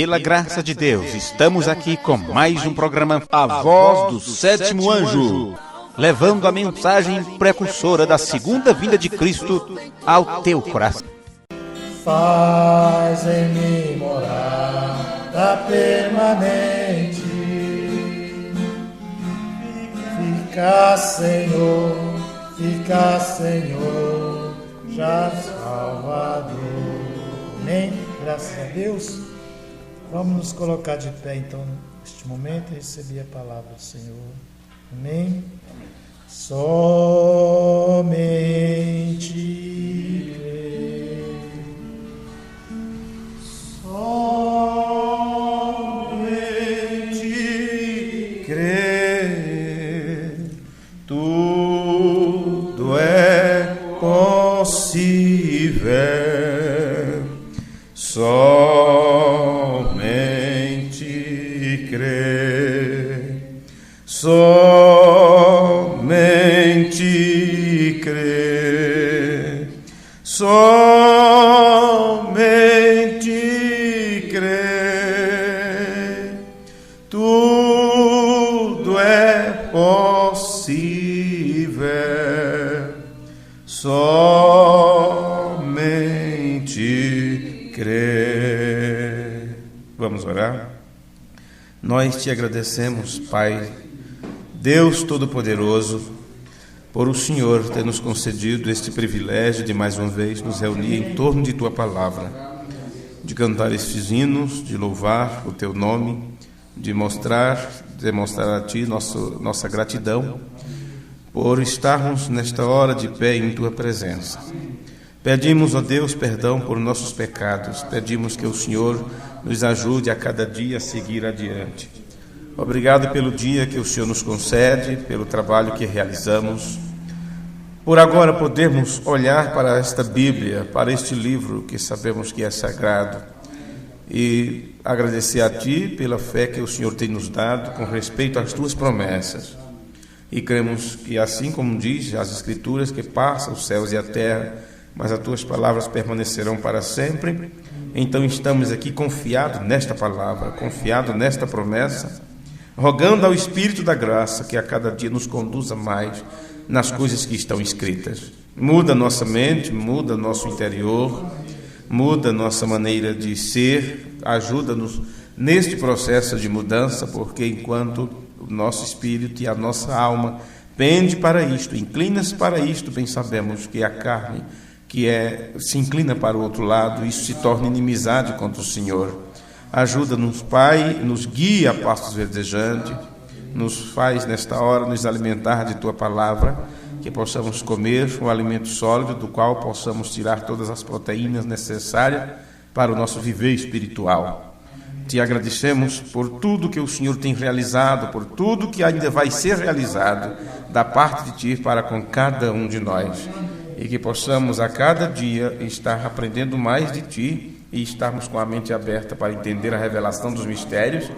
Pela graça de Deus, estamos aqui com mais um programa A Voz do Sétimo Anjo, levando a mensagem precursora da segunda vinda de Cristo ao teu coração. Faz em mim morada permanente, fica Senhor, já Salvador. Amém? Graças a Deus. Vamos nos colocar de pé então neste momento e receber a palavra do Senhor. Amém? Somente crer, tudo é possível. Somente crer, somente crer, somente crer, tudo é possível, somente crer. Vamos orar? Nós te agradecemos, Pai, Deus Todo-Poderoso, por o Senhor ter nos concedido este privilégio de mais uma vez nos reunir em torno de Tua Palavra, de cantar estes hinos, de louvar o Teu nome, de demonstrar a Ti nossa gratidão por estarmos nesta hora de pé em Tua presença. Pedimos, ó Deus, perdão por nossos pecados, pedimos que o Senhor nos ajude a cada dia a seguir adiante. Obrigado pelo dia que o Senhor nos concede, pelo trabalho que realizamos, por agora podermos olhar para esta Bíblia, para este livro que sabemos que é sagrado, e agradecer a Ti pela fé que o Senhor tem nos dado com respeito às Tuas promessas. E cremos que, assim como diz as Escrituras, que passam os céus e a terra, mas as Tuas palavras permanecerão para sempre. Então estamos aqui confiados nesta palavra, confiados nesta promessa, rogando ao Espírito da graça que a cada dia nos conduza mais nas coisas que estão escritas. Muda nossa mente, muda nosso interior, muda nossa maneira de ser, ajuda-nos neste processo de mudança, porque enquanto o nosso espírito e a nossa alma pende para isto, inclina-se para isto, bem sabemos que a carne se inclina para o outro lado, isso se torna inimizade contra o Senhor. Ajuda-nos, Pai, nos guia a pastos verdejantes, nos faz nesta hora nos alimentar de Tua palavra, que possamos comer um alimento sólido, do qual possamos tirar todas as proteínas necessárias para o nosso viver espiritual. Te agradecemos por tudo que o Senhor tem realizado, por tudo que ainda vai ser realizado da parte de Ti para com cada um de nós. E que possamos a cada dia estar aprendendo mais de Ti e estarmos com a mente aberta para entender a revelação dos mistérios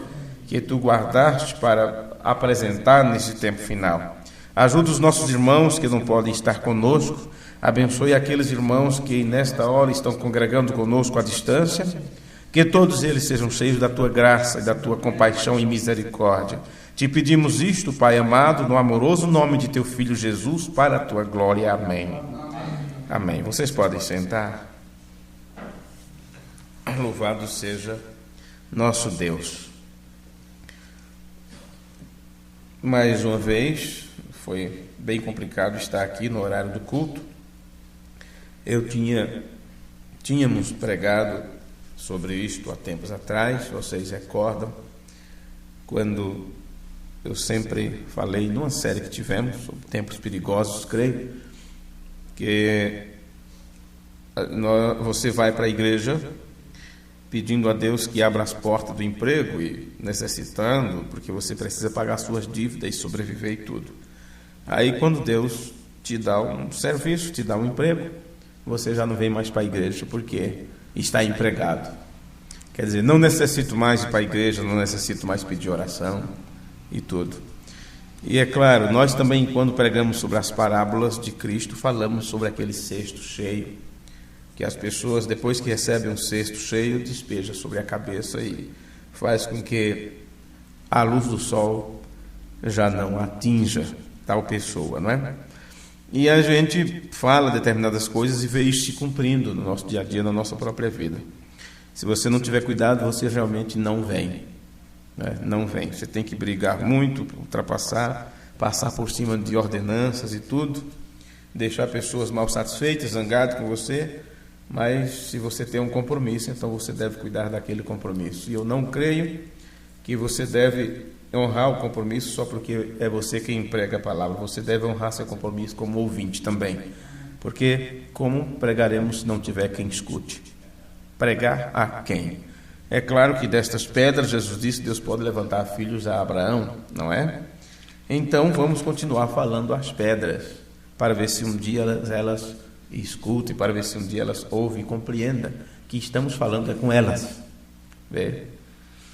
que Tu guardaste para apresentar nesse tempo final. Ajuda os nossos irmãos que não podem estar conosco, abençoe aqueles irmãos que nesta hora estão congregando conosco à distância, que todos eles sejam cheios da Tua graça e da Tua compaixão e misericórdia. Te pedimos isto, Pai amado, no amoroso nome de Teu Filho Jesus, para a Tua glória. Amém. Amém. Vocês podem sentar. Louvado seja nosso Deus. Mais uma vez, foi bem complicado estar aqui no horário do culto. Tínhamos pregado sobre isto há tempos atrás, vocês recordam, quando eu sempre falei numa série que tivemos sobre tempos perigosos, creio, que você vai para a igreja pedindo a Deus que abra as portas do emprego e necessitando, porque você precisa pagar suas dívidas e sobreviver e tudo. Aí quando Deus te dá um serviço, te dá um emprego, você já não vem mais para a igreja porque está empregado. Quer dizer, não necessito mais ir para a igreja, não necessito mais pedir oração e tudo. E é claro, nós também, quando pregamos sobre as parábolas de Cristo, falamos sobre aquele cesto cheio, que as pessoas, depois que recebem um cesto cheio, despejam sobre a cabeça e faz com que a luz do sol já não atinja tal pessoa, não é? E a gente fala determinadas coisas e vê isso se cumprindo no nosso dia a dia, na nossa própria vida. Se você não tiver cuidado, você realmente não vem, né? Não vem. Você tem que brigar muito, ultrapassar, passar por cima de ordenanças e tudo, deixar pessoas mal satisfeitas, zangadas com você, mas se você tem um compromisso, então você deve cuidar daquele compromisso. E eu não creio que você deve honrar o compromisso só porque é você quem prega a palavra. Você deve honrar seu compromisso como ouvinte também, porque como pregaremos se não tiver quem escute? Pregar a quem? É claro que destas pedras, Jesus disse, Deus pode levantar filhos a Abraão, não é? Então vamos continuar falando às pedras, para ver se um dia elas escutem, para ver se um dia elas ouvem e compreendam que estamos falando com elas. Vê?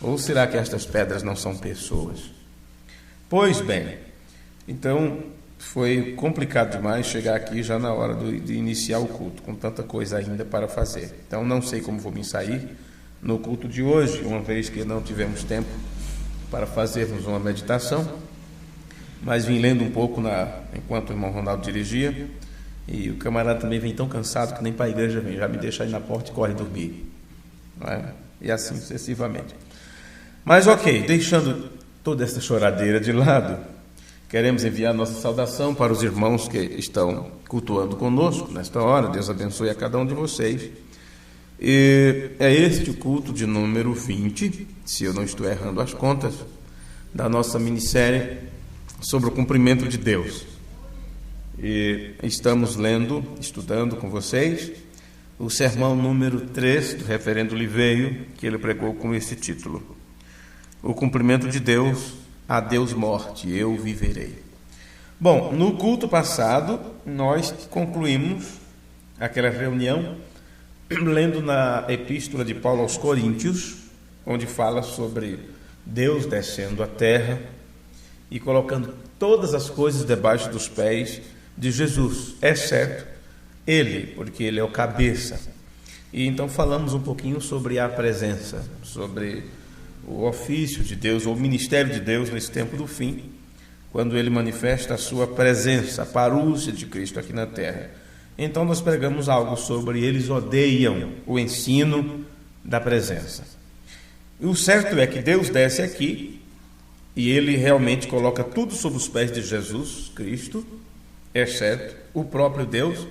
Ou será que estas pedras não são pessoas? Pois bem, então foi complicado demais chegar aqui já na hora de iniciar o culto, com tanta coisa ainda para fazer. Então não sei como vou me sair no culto de hoje, uma vez que não tivemos tempo para fazermos uma meditação, mas vim lendo um pouco enquanto o irmão Ronaldo dirigia, e o camarada também vem tão cansado que nem para a igreja vem, já me deixa aí na porta e corre dormir, não é? E assim sucessivamente. Mas ok, deixando toda essa choradeira de lado, queremos enviar nossa saudação para os irmãos que estão cultuando conosco nesta hora. Deus abençoe a cada um de vocês. E é este o culto de número 20, se eu não estou errando as contas, da nossa minissérie sobre o cumprimento de Deus. E estamos estudando com vocês, o sermão número 3 do reverendo Liveio, que ele pregou com esse título: O cumprimento de Deus, a Deus morte, eu viverei. Bom, no culto passado, nós concluímos aquela reunião lendo na epístola de Paulo aos Coríntios, onde fala sobre Deus descendo à terra e colocando todas as coisas debaixo dos pés de Jesus, exceto ele, porque ele é o cabeça. E então falamos um pouquinho sobre a presença, sobre o ofício de Deus, ou o ministério de Deus nesse tempo do fim, quando ele manifesta a sua presença, a parúcia de Cristo aqui na terra. Então nós pregamos algo sobre eles odeiam o ensino da presença. E o certo é que Deus desce aqui e ele realmente coloca tudo sob os pés de Jesus Cristo, exceto o próprio Deus,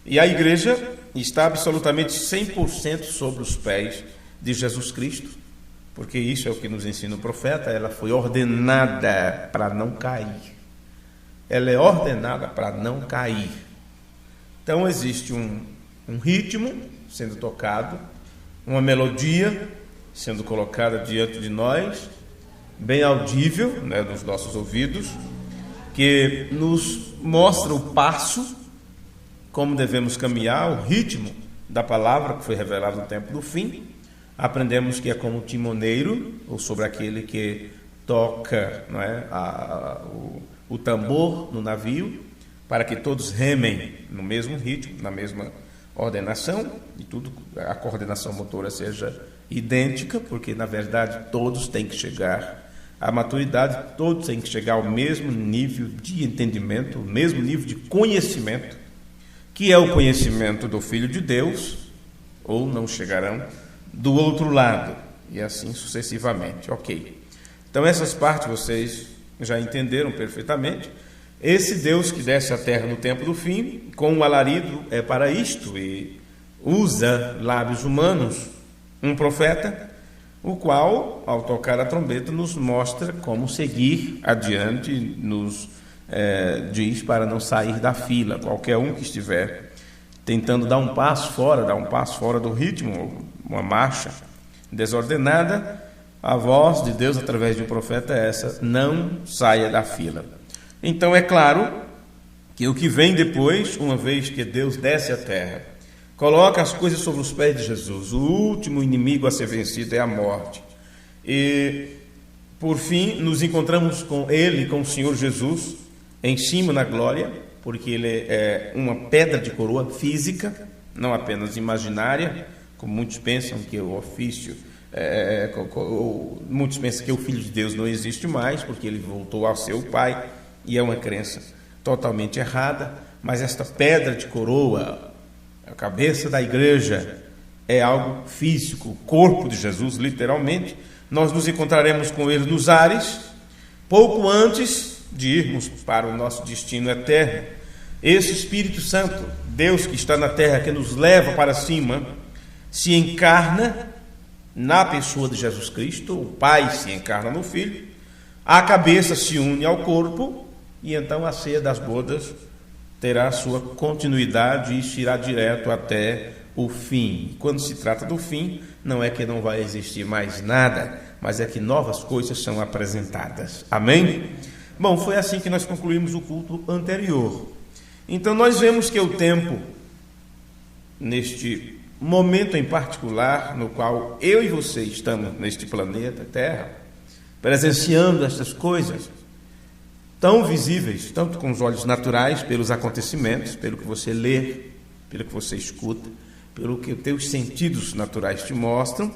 e a igreja está absolutamente 100% sobre os pés de Jesus Cristo, porque isso é o que nos ensina o profeta. Ela foi ordenada para não cair. Ela é ordenada para não cair. Então existe um ritmo sendo tocado, uma melodia sendo colocada diante de nós, bem audível, né, nos nossos ouvidos, que nos mostra o passo, como devemos caminhar, o ritmo da palavra que foi revelada no tempo do fim. Aprendemos que é como o timoneiro, ou sobre aquele que toca, não é, o tambor no navio, para que todos remem no mesmo ritmo, na mesma ordenação, e tudo, a coordenação motora seja idêntica, porque na verdade todos têm que chegar à maturidade, todos têm que chegar ao mesmo nível de entendimento, o mesmo nível de conhecimento, que é o conhecimento do Filho de Deus, ou não chegarão do outro lado, e assim sucessivamente. Ok. Então essas partes vocês já entenderam perfeitamente. Esse Deus que desce à terra no tempo do fim, com um alarido, é para isto, e usa lábios humanos, um profeta, o qual, ao tocar a trombeta, nos mostra como seguir adiante, nos diz para não sair da fila. Qualquer um que estiver tentando dar um passo fora do ritmo, uma marcha desordenada, a voz de Deus através de um profeta é essa: não saia da fila. Então é claro que o que vem depois, uma vez que Deus desce à terra, coloca as coisas sobre os pés de Jesus, o último inimigo a ser vencido é a morte, e por fim nos encontramos com ele, com o Senhor Jesus, em cima na glória, porque ele é uma pedra de coroa física, não apenas imaginária, como muitos pensam que o ofício, muitos pensam que o Filho de Deus não existe mais, porque ele voltou ao seu Pai, e é uma crença totalmente errada, mas esta pedra de coroa, a cabeça da igreja, é algo físico, o corpo de Jesus, literalmente. Nós nos encontraremos com ele nos ares, pouco antes de irmos para o nosso destino eterno. Esse Espírito Santo, Deus que está na terra, que nos leva para cima, se encarna na pessoa de Jesus Cristo, o Pai se encarna no Filho, a cabeça se une ao corpo, e então a ceia das bodas terá sua continuidade e irá direto até o fim. Quando se trata do fim, não é que não vai existir mais nada, mas é que novas coisas são apresentadas. Amém? Bom, foi assim que nós concluímos o culto anterior. Então nós vemos que o tempo, neste momento em particular, no qual eu e você estamos neste planeta Terra, presenciando estas coisas tão visíveis, tanto com os olhos naturais, pelos acontecimentos, pelo que você lê, pelo que você escuta, pelo que os teus sentidos naturais te mostram,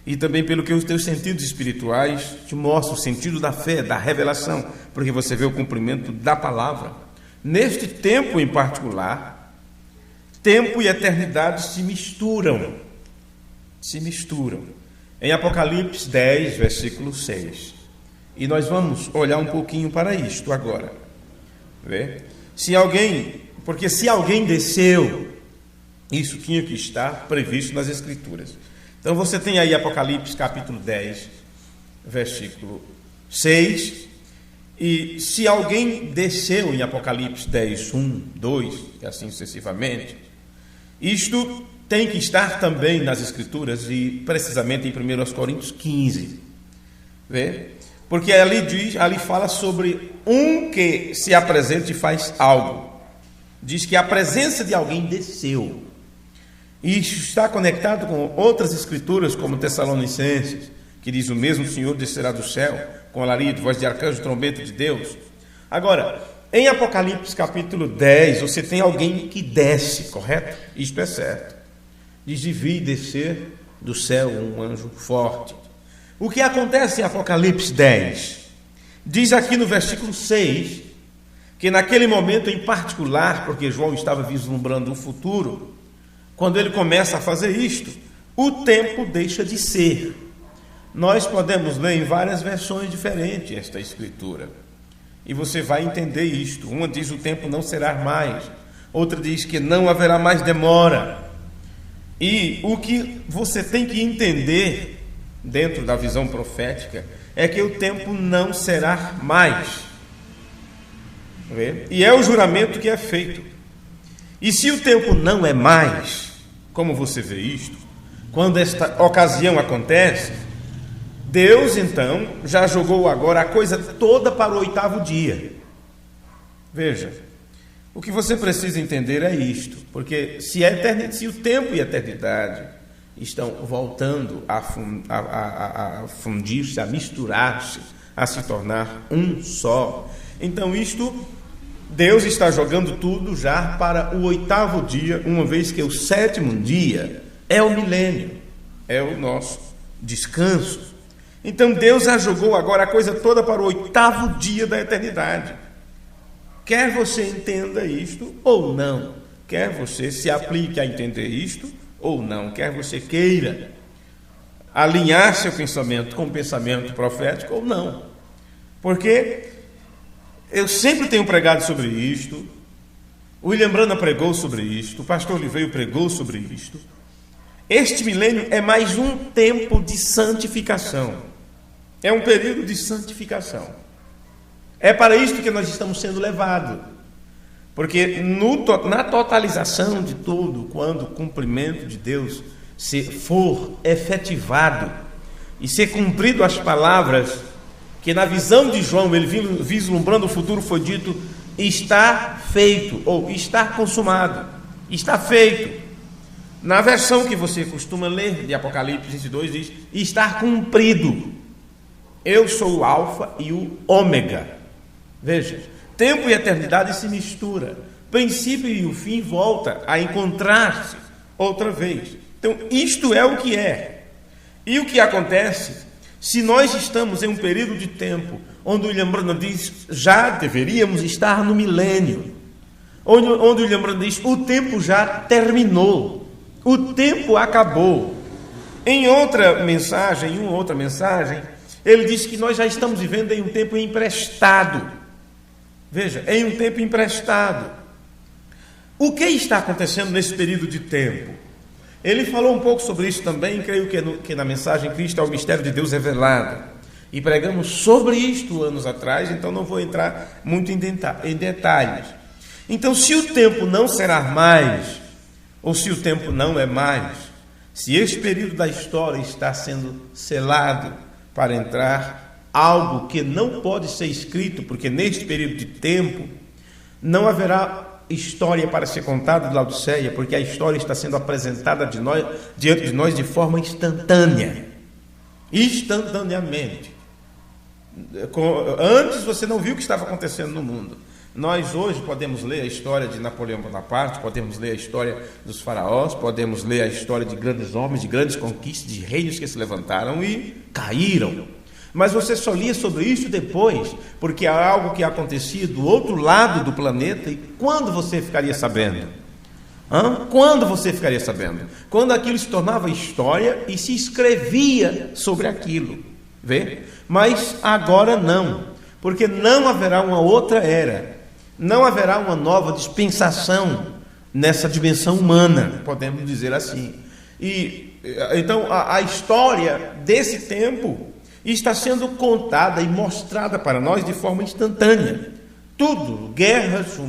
e também pelo que os teus sentidos espirituais te mostram, o sentido da fé, da revelação, porque você vê o cumprimento da palavra. Neste tempo em particular, tempo e eternidade se misturam. Se misturam. Em Apocalipse 10, versículo 6. E nós vamos olhar um pouquinho para isto agora. Vê? Porque se alguém desceu, isso tinha que estar previsto nas Escrituras. Então você tem aí Apocalipse capítulo 10, versículo 6. E se alguém desceu em Apocalipse 10, 1, 2, e assim sucessivamente, isto tem que estar também nas Escrituras, e precisamente em 1 Coríntios 15. Vê? Porque ali fala sobre um que se apresenta e faz algo. Diz que a presença de alguém desceu. E isso está conectado com outras escrituras, como Tessalonicenses, que diz: o mesmo Senhor descerá do céu, com alarido, voz de arcanjo, trombeta de Deus. Agora, em Apocalipse capítulo 10, você tem alguém que desce, correto? Isto é certo. Diz: e vi descer do céu um anjo forte. O que acontece em Apocalipse 10? Diz aqui no versículo 6, que naquele momento em particular, porque João estava vislumbrando o futuro, quando ele começa a fazer isto, o tempo deixa de ser. Nós podemos ler em várias versões diferentes esta escritura, e você vai entender isto. Uma diz: o tempo não será mais. Outra diz que não haverá mais demora. E o que você tem que entender dentro da visão profética é que o tempo não será mais. E é o juramento que é feito. E se o tempo não é mais, como você vê isto, quando esta ocasião acontece, Deus então já jogou agora a coisa toda para o 8º dia. Veja, o que você precisa entender é isto, porque se o tempo e a eternidade estão voltando a fundir-se, a misturar-se, a se tornar um só, então isto, Deus está jogando tudo já para o 8º dia, uma vez que o 7º dia é o milênio, é o nosso descanso. Então Deus já jogou agora a coisa toda para o 8º dia da eternidade. Quer você entenda isto ou não, quer você se aplique a entender isto ou não, quer você queira alinhar seu pensamento com o pensamento profético ou não, porque eu sempre tenho pregado sobre isto, o William Branham pregou sobre isto, o pastor Oliveira pregou sobre isto. Este milênio é mais um tempo de santificação, é um período de santificação. É para isto que nós estamos sendo levados, porque na totalização de tudo, quando o cumprimento de Deus se for efetivado e ser cumprido as palavras que na visão de João, ele vislumbrando o futuro, foi dito: está feito, ou está consumado, está feito. Na versão que você costuma ler de Apocalipse 22 diz: está cumprido. Eu sou o alfa e o ômega. Veja, tempo e eternidade se mistura. Princípio e o fim volta a encontrar-se outra vez. Então, isto é o que é. E o que acontece, se nós estamos em um período de tempo onde William Branham diz, já deveríamos estar no milênio, onde William Branham diz, o tempo já terminou, o tempo acabou. Em uma outra mensagem, ele diz que nós já estamos vivendo em um tempo emprestado. Veja, em um tempo emprestado. O que está acontecendo nesse período de tempo? Ele falou um pouco sobre isso também, creio que na mensagem Cristo é o mistério de Deus revelado. E pregamos sobre isto anos atrás, então não vou entrar muito em detalhes. Então, se o tempo não será mais, ou se o tempo não é mais, se esse período da história está sendo selado para entrar algo que não pode ser escrito, porque neste período de tempo não haverá história para ser contada de Laodiceia, porque a história está sendo apresentada diante de nós de forma instantaneamente. Antes você não viu o que estava acontecendo no mundo. Nós hoje podemos ler a história de Napoleão Bonaparte, podemos ler a história dos faraós, podemos ler a história de grandes homens, de grandes conquistas, de reinos que se levantaram e caíram. Mas você só lia sobre isso depois, porque há algo que acontecia do outro lado do planeta. E quando você ficaria sabendo? Quando você ficaria sabendo? Quando aquilo se tornava história e se escrevia sobre aquilo. Vê? Mas agora não, porque não haverá uma outra era. Não haverá uma nova dispensação nessa dimensão humana, podemos dizer assim. E então a história desse tempo está sendo contada e mostrada para nós de forma instantânea. Tudo, guerras,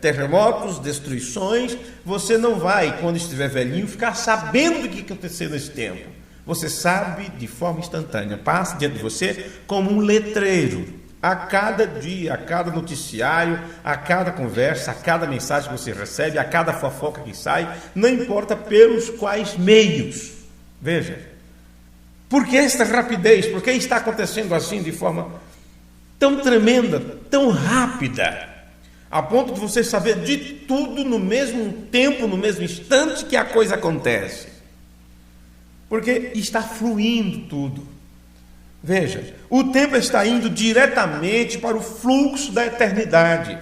terremotos, destruições. Você não vai, quando estiver velhinho, ficar sabendo do que aconteceu nesse tempo. Você sabe de forma instantânea, passa diante de você como um letreiro. A cada dia, a cada noticiário, a cada conversa, a cada mensagem que você recebe, a cada fofoca que sai, não importa pelos quais meios. Veja, por que esta rapidez? Por que está acontecendo assim de forma tão tremenda, tão rápida, a ponto de você saber de tudo no mesmo tempo, no mesmo instante que a coisa acontece? Porque está fluindo tudo. Veja, o tempo está indo diretamente para o fluxo da eternidade.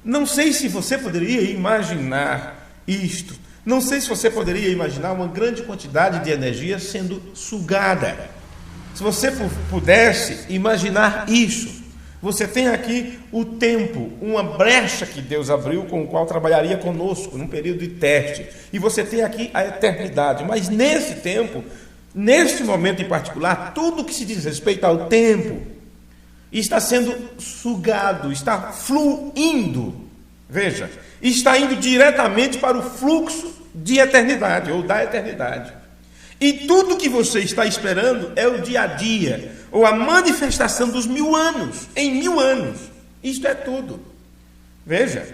Não sei se você poderia imaginar isto. Não sei se você poderia imaginar uma grande quantidade de energia sendo sugada. Se você pudesse imaginar isso, você tem aqui o tempo, uma brecha que Deus abriu com o qual trabalharia conosco num período de teste. E você tem aqui a eternidade. Mas nesse tempo, neste momento em particular, tudo que se diz respeito ao tempo está sendo sugado, está fluindo. Veja, está indo diretamente para o fluxo de eternidade, ou da eternidade. E tudo que você está esperando é o dia a dia, ou a manifestação dos 1000 anos, em 1000 anos. Isto é tudo. Veja,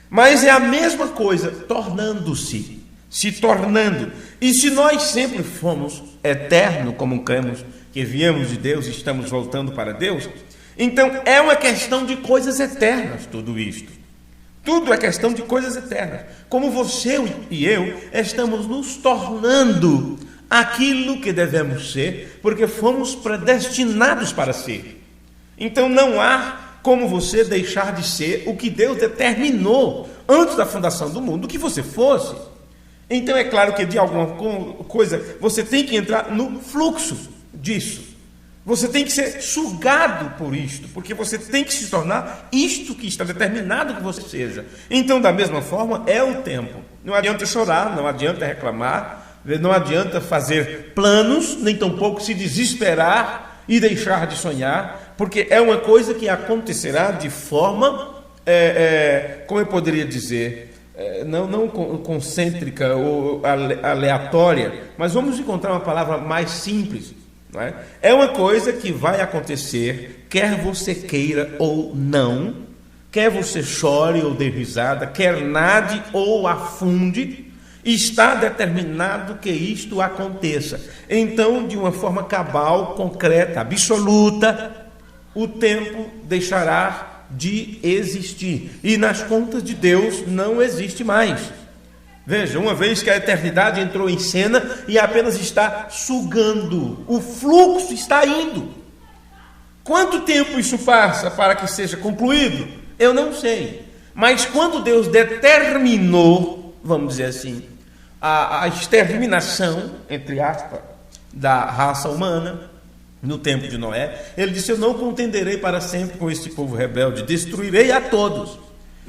mas é a mesma coisa, tornando-se, se tornando. E se nós sempre fomos eterno, como cremos que viemos de Deus e estamos voltando para Deus, então é uma questão de coisas eternas tudo isto. Tudo é questão de coisas eternas. Como você e eu estamos nos tornando aquilo que devemos ser, porque fomos predestinados para ser. Então não há como você deixar de ser o que Deus determinou antes da fundação do mundo que você fosse. Então é claro que de alguma coisa você tem que entrar no fluxo disso. Você tem que ser sugado por isto, porque você tem que se tornar isto que está determinado que você seja. Então, da mesma forma, é o tempo. Não adianta chorar, não adianta reclamar, não adianta fazer planos, nem tampouco se desesperar e deixar de sonhar, porque é uma coisa que acontecerá de forma, como eu poderia dizer, não concêntrica ou aleatória, mas vamos encontrar uma palavra mais simples. É uma coisa que vai acontecer, quer você queira ou não, quer você chore ou dê risada, quer nade ou afunde, está determinado que isto aconteça. Então, de uma forma cabal, concreta, absoluta, o tempo deixará de existir. E nas contas de Deus não existe mais. Veja, uma vez que a eternidade entrou em cena e apenas está sugando, o fluxo está indo. Quanto tempo isso passa para que seja concluído? Eu não sei. Mas quando Deus determinou, vamos dizer assim, a exterminação, entre aspas, da raça humana, no tempo de Noé, ele disse: eu não contenderei para sempre com este povo rebelde, destruirei a todos.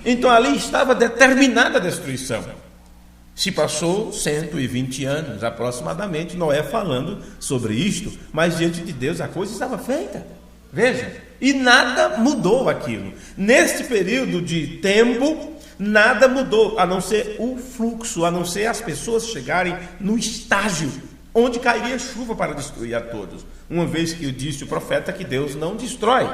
Então ali estava determinada a destruição. Se passou 120 anos aproximadamente, Noé falando sobre isto, mas diante de Deus a coisa estava feita. Veja, e nada mudou aquilo. Neste período de tempo, nada mudou, a não ser o fluxo, a não ser as pessoas chegarem no estágio onde cairia chuva para destruir a todos. Uma vez que disse o profeta que Deus não destrói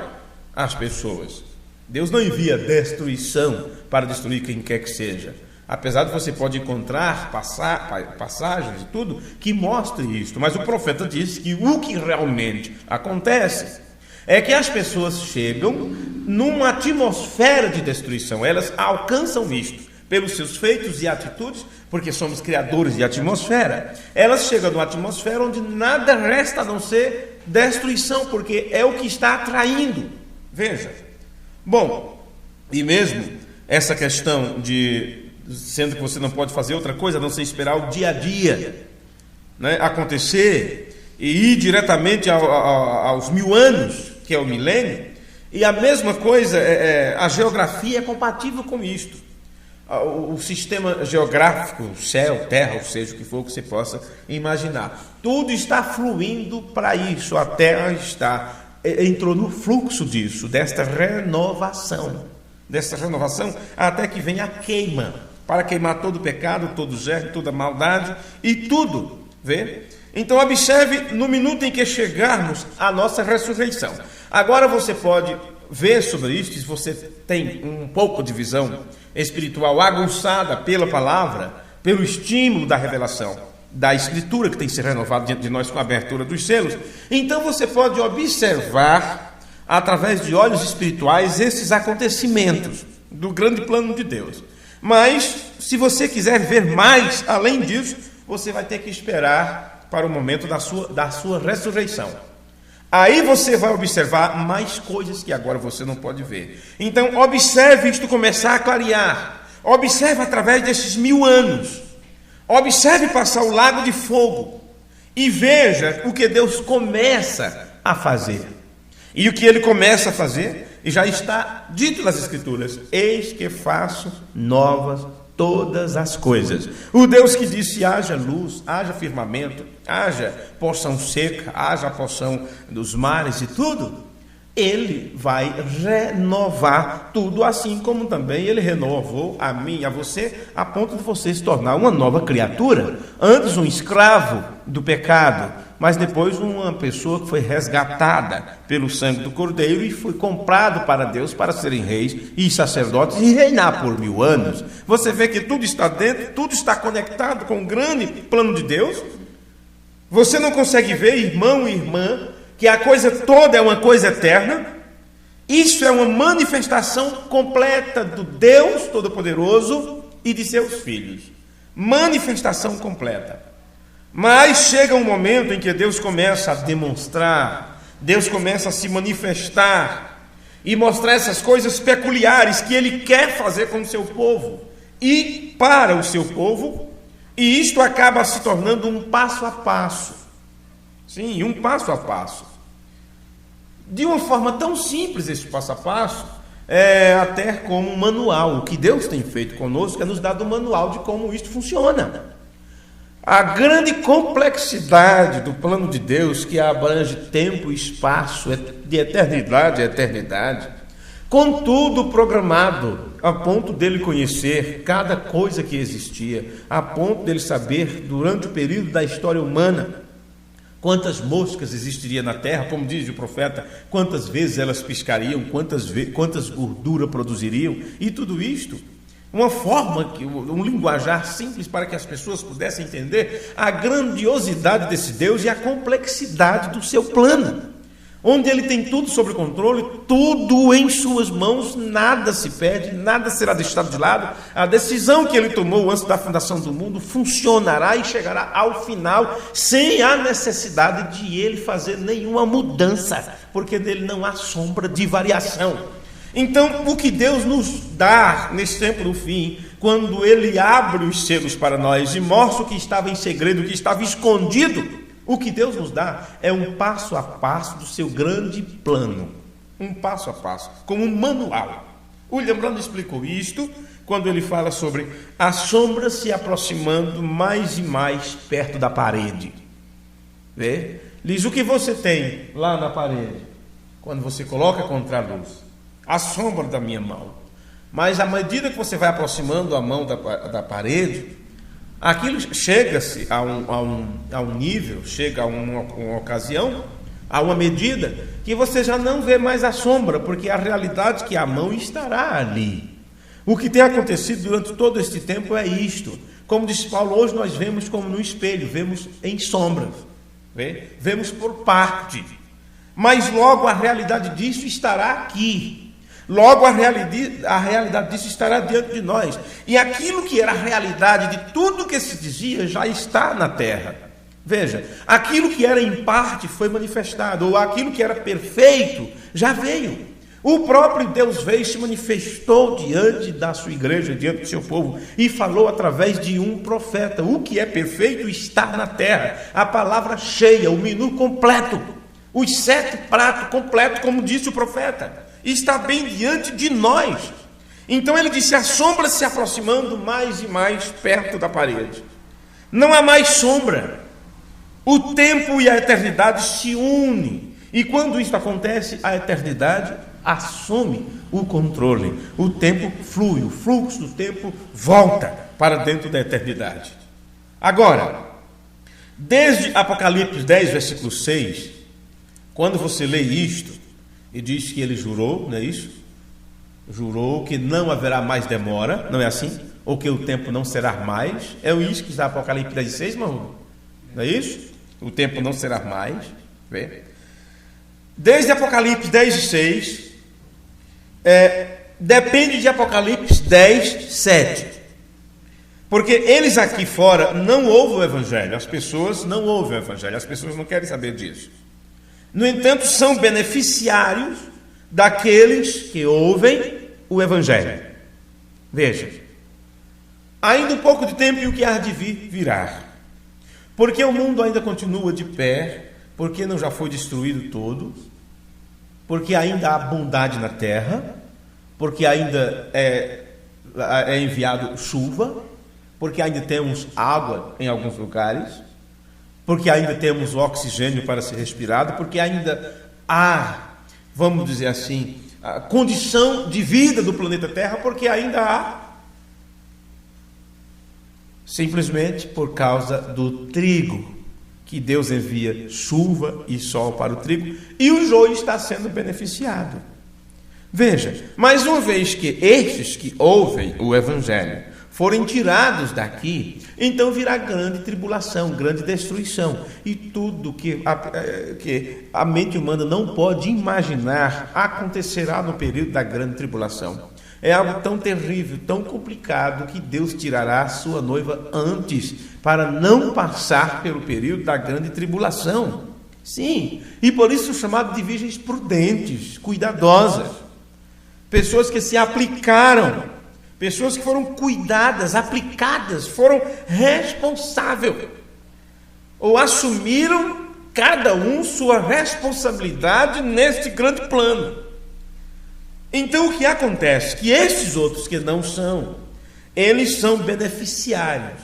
as pessoas. Deus não envia destruição para destruir quem quer que seja. Apesar de você pode encontrar passagens e tudo que mostrem isso, mas o profeta disse que o que realmente acontece é que as pessoas chegam numa atmosfera de destruição. Elas alcançam isto pelos seus feitos e atitudes, porque somos criadores de atmosfera. Elas chegam numa atmosfera onde nada resta a não ser destruição, porque é o que está atraindo. Veja. Bom, e mesmo essa questão de, sendo que você não pode fazer outra coisa a não ser esperar o dia a dia, né, acontecer e ir diretamente aos 1000 anos, que é o milênio, e a mesma coisa, a geografia é compatível com isto. O sistema geográfico, céu, terra, ou seja, o que for que você possa imaginar, tudo está fluindo para isso. A terra entrou no fluxo disso, desta renovação, até que vem a queima, para queimar todo o pecado, todo o germe, toda a maldade e tudo, vê? Então observe no minuto em que chegarmos à nossa ressurreição. Agora você pode ver sobre isto, se você tem um pouco de visão espiritual aguçada pela palavra, pelo estímulo da revelação, da escritura que tem se renovado diante de nós com a abertura dos selos. Então você pode observar, através de olhos espirituais, esses acontecimentos do grande plano de Deus. Mas, se você quiser ver mais além disso, você vai ter que esperar para o momento da sua ressurreição. Aí você vai observar mais coisas que agora você não pode ver. Então, observe isto começar a clarear. Observe através desses 1000 anos. Observe passar o lago de fogo. E veja o que Deus começa a fazer. E o que Ele começa a fazer, e já está dito nas Escrituras: eis que faço novas todas as coisas. O Deus que disse: haja luz, haja firmamento, haja porção seca, haja a porção dos mares e tudo, Ele vai renovar tudo, assim como também Ele renovou a mim e a você, a ponto de você se tornar uma nova criatura. Antes um escravo do pecado, mas depois uma pessoa que foi resgatada pelo sangue do Cordeiro e foi comprado para Deus para serem reis e sacerdotes e reinar por 1000 anos. Você vê que tudo está dentro, tudo está conectado com o grande plano de Deus. Você não consegue ver, irmão e irmã, que a coisa toda é uma coisa eterna? Isso é uma manifestação completa do Deus Todo-Poderoso e de seus filhos. Manifestação completa. Mas chega um momento em que Deus começa a demonstrar, Deus começa a se manifestar e mostrar essas coisas peculiares que Ele quer fazer com o seu povo e para o seu povo, e isto acaba se tornando um passo a passo. Sim, um passo a passo. De uma forma tão simples esse passo a passo, até como um manual. O que Deus tem feito conosco é nos dado um manual de como isto funciona. A grande complexidade do plano de Deus, que abrange tempo e espaço, de eternidade a eternidade, contudo programado a ponto dele conhecer cada coisa que existia, a ponto dele saber, durante o período da história humana, quantas moscas existiriam na terra, como diz o profeta, quantas vezes elas piscariam, quantas gorduras produziriam, e tudo isto. Uma forma, um linguajar simples para que as pessoas pudessem entender a grandiosidade desse Deus e a complexidade do seu plano. onde ele tem tudo sob controle, tudo em suas mãos, nada se perde, nada será deixado de lado. A decisão que ele tomou antes da fundação do mundo funcionará e chegará ao final, sem a necessidade de ele fazer nenhuma mudança, porque nele não há sombra de variação. Então, o que Deus nos dá nesse tempo do fim, quando ele abre os selos para nós e mostra o que estava em segredo, o que estava escondido, o que Deus nos dá é um passo a passo do seu grande plano. Um passo a passo, como um manual. O William Brown explicou isto quando ele fala sobre a sombra se aproximando mais e mais perto da parede. Vê? Diz, o que você tem lá na parede? Quando você coloca contra a luz, a sombra da minha mão. Mas à medida que você vai aproximando a mão da parede, aquilo chega-se a um nível, chega a uma ocasião, a uma medida, que você já não vê mais a sombra, porque a realidade é que a mão estará ali. O que tem acontecido durante todo este tempo é isto. Como disse Paulo, hoje nós vemos como no espelho, vemos em sombras, vemos por parte. Mas logo a realidade disso estará aqui. Logo a realidade disso estará diante de nós. E aquilo que era a realidade de tudo que se dizia já está na terra. Veja, aquilo que era em parte foi manifestado, ou aquilo que era perfeito já veio. O próprio Deus veio e se manifestou diante da sua igreja, diante do seu povo, e falou através de um profeta. O que é perfeito está na terra. A palavra cheia, o menu completo, os 7 pratos completos, como disse o profeta, está bem diante de nós. Então ele disse, a sombra se aproximando mais e mais perto da parede. Não há mais sombra. O tempo e a eternidade se unem. E quando isso acontece, a eternidade assume o controle. O tempo flui, o fluxo do tempo volta para dentro da eternidade. Agora, desde Apocalipse 10, versículo 6, quando você lê isto, e diz que ele jurou, não é isso? Jurou que não haverá mais demora, não é assim? Ou que o tempo não será mais. É isso que está Apocalipse 10, 6, não é isso? O tempo não será mais. Vê? Desde Apocalipse 10, 6, depende de Apocalipse 10, 7. Porque eles aqui fora não ouvem o Evangelho. As pessoas não ouvem o Evangelho. As pessoas não querem saber disso. No entanto, são beneficiários daqueles que ouvem o Evangelho. Veja, ainda um pouco de tempo e o que há de vir, virá. Porque o mundo ainda continua de pé, porque não já foi destruído todo, porque ainda há bondade na terra, porque ainda é enviado chuva, porque ainda temos água em alguns lugares, porque ainda temos oxigênio para ser respirado, porque ainda há, vamos dizer assim, a condição de vida do planeta Terra, porque ainda há, simplesmente por causa do trigo, que Deus envia chuva e sol para o trigo, e o joio está sendo beneficiado. Veja, mas uma vez que estes que ouvem o Evangelho forem tirados daqui, então virá grande tribulação, grande destruição. E tudo que a mente humana não pode imaginar acontecerá no período da grande tribulação. É algo tão terrível, tão complicado, que Deus tirará a sua noiva antes, para não passar pelo período da grande tribulação. Sim, e por isso chamado de virgens prudentes, cuidadosas. Pessoas que se aplicaram, pessoas que foram cuidadas, aplicadas, foram responsáveis, ou assumiram cada um sua responsabilidade neste grande plano. Então o que acontece? Que esses outros que não são, eles são beneficiários.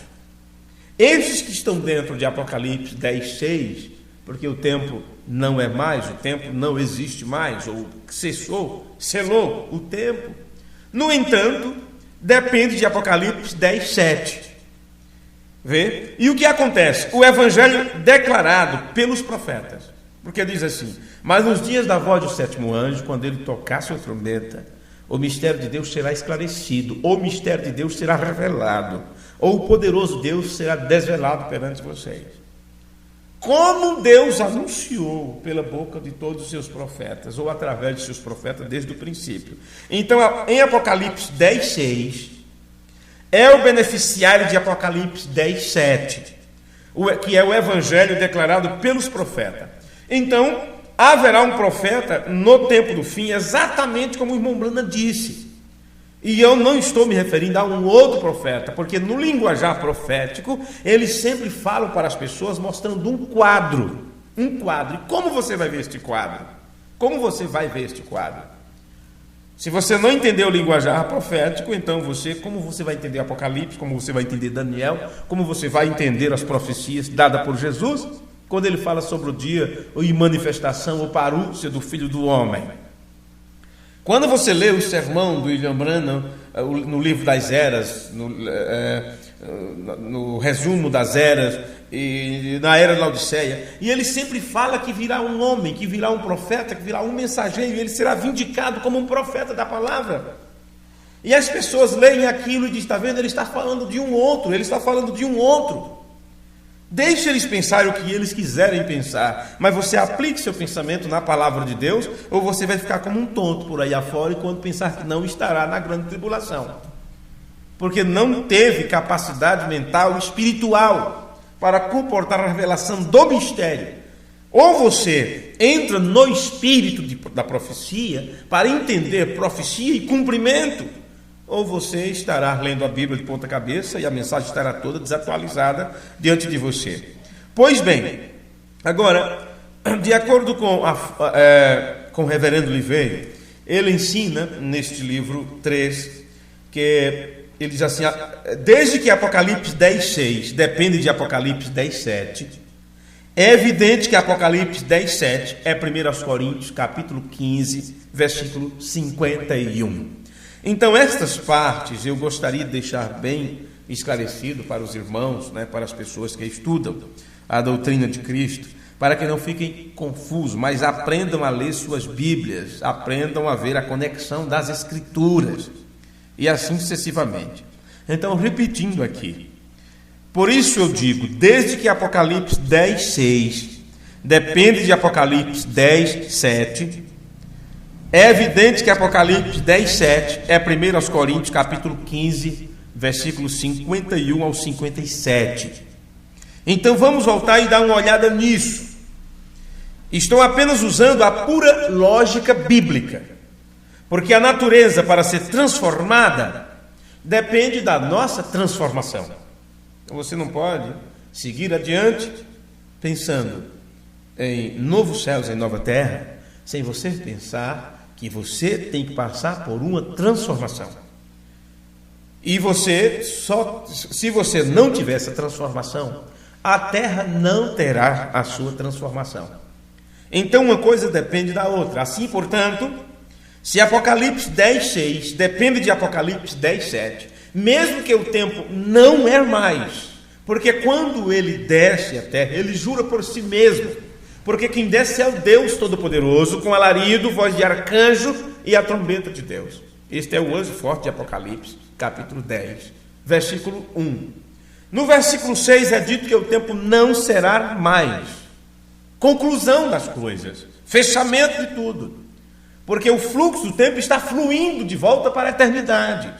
Esses que estão dentro de Apocalipse 10, 6, porque o tempo não é mais, o tempo não existe mais, ou cessou, selou o tempo. No entanto, depende de Apocalipse 10, 7. Vê? E o que acontece? O evangelho declarado pelos profetas. Porque diz assim: mas nos dias da voz do 7º anjo, quando ele tocar sua trombeta, o mistério de Deus será esclarecido, o mistério de Deus será revelado, ou o poderoso Deus será desvelado perante vocês. como Deus anunciou pela boca de todos os seus profetas, ou através de seus profetas desde o princípio. Então, em Apocalipse 10:6, é o beneficiário de Apocalipse 10:7, que é o evangelho declarado pelos profetas. Então, haverá um profeta no tempo do fim, exatamente como o irmão Brana disse. E eu não estou me referindo a um outro profeta, porque no linguajar profético, eles sempre falam para as pessoas mostrando um quadro. Um quadro. E como você vai ver este quadro? Como você vai ver este quadro? Se você não entender o linguajar profético, então como você vai entender Apocalipse, como você vai entender Daniel, como você vai entender as profecias dadas por Jesus, quando ele fala sobre o dia e manifestação ou parúcia do Filho do Homem. Quando você lê o sermão do William Branham no livro das eras, no resumo das eras, e na era da Laodiceia, e ele sempre fala que virá um homem, que virá um profeta, que virá um mensageiro, e ele será vindicado como um profeta da palavra. E as pessoas leem aquilo e dizem, está vendo, ele está falando de um outro, ele está falando de um outro. Deixe eles pensarem o que eles quiserem pensar, mas você aplique seu pensamento na palavra de Deus, ou você vai ficar como um tonto por aí afora, e quando pensar que não estará na grande tribulação, porque não teve capacidade mental e espiritual para comportar a revelação do mistério. Ou você entra no espírito da profecia para entender profecia e cumprimento, ou você estará lendo a Bíblia de ponta cabeça e a mensagem estará toda desatualizada diante de você. Pois bem, agora, de acordo com o reverendo Liveiro, ele ensina neste livro 3, que ele diz assim, desde que Apocalipse 10:6 depende de Apocalipse 10:7, é evidente que Apocalipse 10:7 é 1 Coríntios capítulo 15, versículo 51. Então, estas partes eu gostaria de deixar bem esclarecido para os irmãos, para as pessoas que estudam a doutrina de Cristo, para que não fiquem confusos, mas aprendam a ler suas Bíblias, aprendam a ver a conexão das Escrituras, e assim sucessivamente. Então, repetindo aqui, por isso eu digo, desde que Apocalipse 10:6 depende de Apocalipse 10:7, é evidente que Apocalipse 10:7 é 1 Coríntios capítulo 15, versículos 51 ao 57. Então vamos voltar e dar uma olhada nisso. Estou apenas usando a pura lógica bíblica, porque a natureza, para ser transformada, depende da nossa transformação. Então você não pode seguir adiante pensando em novos céus e nova terra, sem você pensar que você tem que passar por uma transformação. E se você não tiver essa transformação, a terra não terá a sua transformação. Então uma coisa depende da outra. Assim, portanto, se Apocalipse 10:6 depende de Apocalipse 10:7, mesmo que o tempo não é mais, porque quando ele desce à terra, ele jura por si mesmo, porque quem desce é o Deus Todo-Poderoso, com alarido, voz de arcanjo e a trombeta de Deus. Este é o anjo forte de Apocalipse, capítulo 10, versículo 1. No versículo 6 é dito que o tempo não será mais. Conclusão das coisas, fechamento de tudo, porque o fluxo do tempo está fluindo de volta para a eternidade.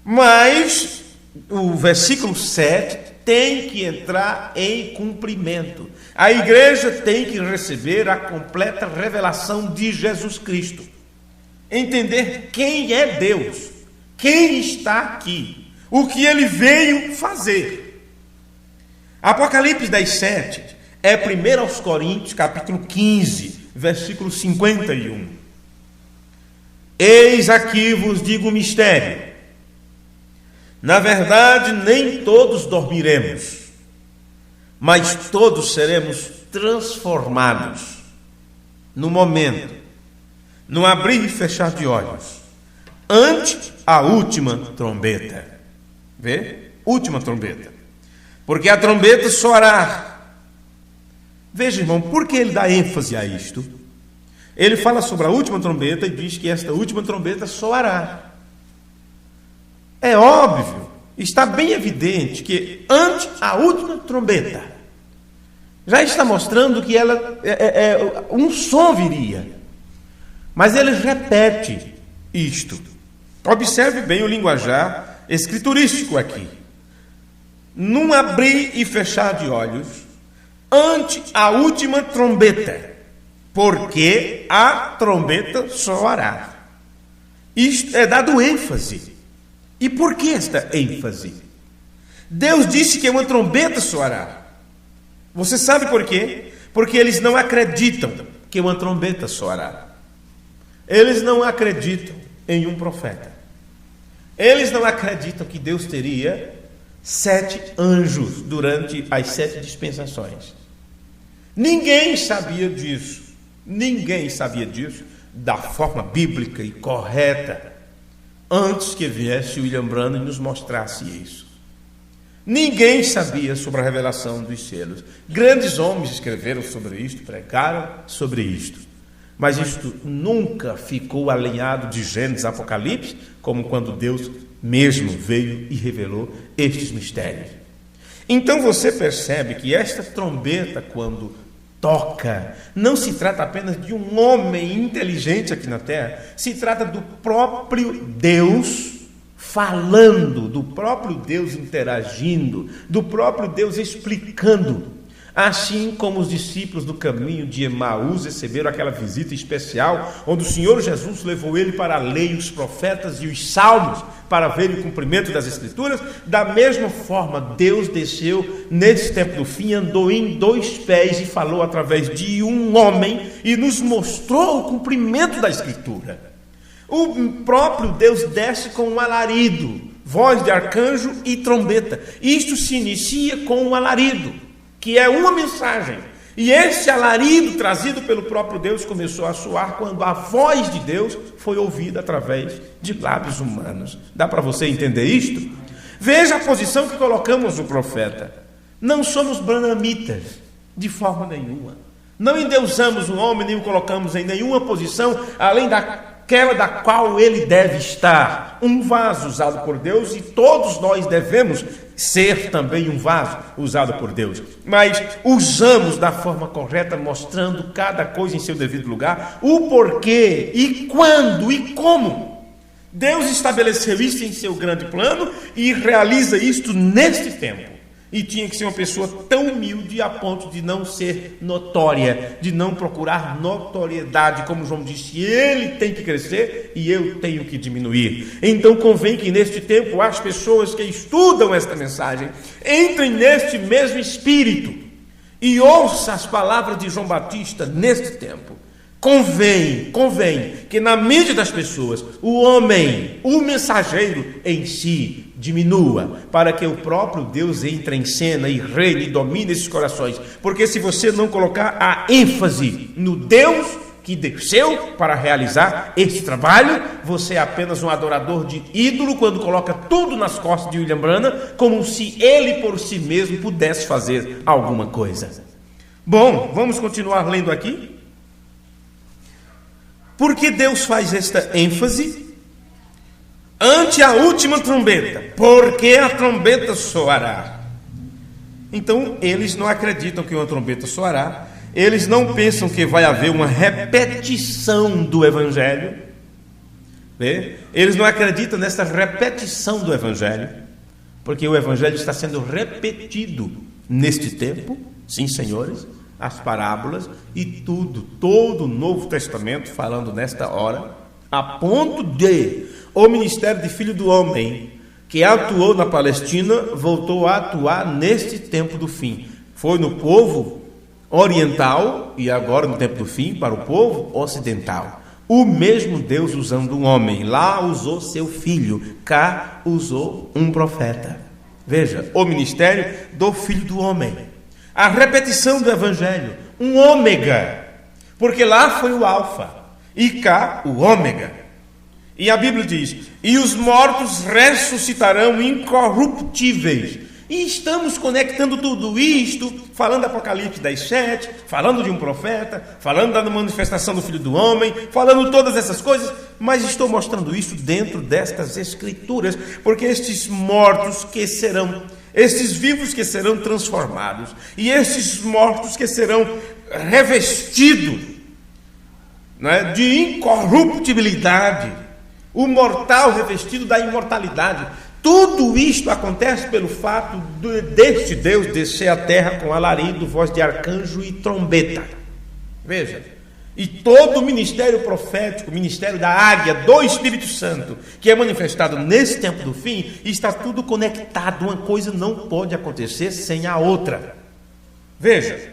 Mas o versículo 7 tem que entrar em cumprimento. A igreja tem que receber a completa revelação de Jesus Cristo. Entender quem é Deus, quem está aqui, o que ele veio fazer. Apocalipse 10:7 é 1 Coríntios capítulo 15, versículo 51. Eis aqui vos digo o mistério. Na verdade, nem todos dormiremos, mas todos seremos transformados no momento, no abrir e fechar de olhos, ante a última trombeta. Vê? Última trombeta. Porque a trombeta soará. Veja, irmão, por que ele dá ênfase a isto? Ele fala sobre a última trombeta e diz que esta última trombeta soará. É óbvio, está bem evidente que ante a última trombeta, já está mostrando que um som viria. Mas ele repete isto. Observe bem o linguajar escriturístico aqui. Num abrir e fechar de olhos, ante a última trombeta, porque a trombeta soará. Isto é dado ênfase. E por que esta ênfase? Deus disse que uma trombeta soará. Você sabe por quê? Porque eles não acreditam que uma trombeta soará. Eles não acreditam em um profeta. Eles não acreditam que Deus teria 7 anjos durante as 7 dispensações. Ninguém sabia disso. Ninguém sabia disso da forma bíblica e correta antes que viesse William Branham e nos mostrasse isso. Ninguém sabia sobre a revelação dos selos. Grandes homens escreveram sobre isto, pregaram sobre isto. Mas isto nunca ficou alinhado de Gênesis a Apocalipse, como quando Deus mesmo veio e revelou estes mistérios. Então você percebe que esta trombeta, quando toca, não se trata apenas de um homem inteligente aqui na terra, se trata do próprio Deus falando, do próprio Deus interagindo, do próprio Deus explicando. Assim como os discípulos do caminho de Emaús receberam aquela visita especial, onde o Senhor Jesus levou ele para a lei, os profetas e os salmos, para ver o cumprimento das Escrituras, da mesma forma Deus desceu nesse tempo do fim, andou em 2 pés e falou através de um homem e nos mostrou o cumprimento da Escritura. O próprio Deus desce com um alarido, voz de arcanjo e trombeta. Isto se inicia com um alarido, que é uma mensagem. E esse alarido trazido pelo próprio Deus começou a soar quando a voz de Deus foi ouvida através de lábios humanos. Dá para você entender isto? Veja a posição que colocamos no profeta. Não somos branhamitas, de forma nenhuma. Não endeusamos o homem, nem o colocamos em nenhuma posição, além daquela da qual ele deve estar. Um vaso usado por Deus, e todos nós devemos ser também um vaso usado por Deus. Mas usamos da forma correta, mostrando cada coisa em seu devido lugar, o porquê, e quando, e como. Deus estabeleceu isso em seu grande plano e realiza isto neste tempo. E tinha que ser uma pessoa tão humilde a ponto de não ser notória, de não procurar notoriedade, como João disse, ele tem que crescer e eu tenho que diminuir. Então convém que neste tempo as pessoas que estudam esta mensagem entrem neste mesmo espírito e ouçam as palavras de João Batista neste tempo. Convém que na mente das pessoas o homem, o mensageiro em si, diminua, para que o próprio Deus entre em cena e reine e domine esses corações. Porque se você não colocar a ênfase no Deus que desceu para realizar esse trabalho, você é apenas um adorador de ídolo quando coloca tudo nas costas de William Branham, como se ele por si mesmo pudesse fazer alguma coisa. Bom, vamos continuar lendo aqui. Por que Deus faz esta ênfase? Ante a última trombeta, porque a trombeta soará. Então, eles não acreditam que uma trombeta soará, eles não pensam que vai haver uma repetição do Evangelho. Vê? Eles não acreditam nessa repetição do Evangelho, porque o Evangelho está sendo repetido neste tempo, sim, senhores, as parábolas e tudo, todo o Novo Testamento falando nesta hora, a ponto de o ministério de Filho do Homem, que atuou na Palestina, voltou a atuar neste tempo do fim. Foi no povo oriental e agora no tempo do fim para o povo ocidental. O mesmo Deus usando um homem, lá usou seu filho, cá usou um profeta. Veja, o ministério do Filho do Homem. A repetição do Evangelho, um ômega, porque lá foi o alfa e cá o ômega. E a Bíblia diz, e os mortos ressuscitarão incorruptíveis. E estamos conectando tudo isto, falando do Apocalipse 10:7, falando de um profeta, falando da manifestação do Filho do Homem, falando todas essas coisas, mas estou mostrando isso dentro destas Escrituras, porque estes mortos que serão esses vivos que serão transformados e esses mortos que serão revestidos, né, de incorruptibilidade, o mortal revestido da imortalidade. Tudo isto acontece pelo fato deste Deus descer à terra com alarido, voz de arcanjo e trombeta. Veja, e todo o ministério profético, o ministério da águia, do Espírito Santo, que é manifestado nesse tempo do fim, está tudo conectado. Uma coisa não pode acontecer sem a outra. Veja,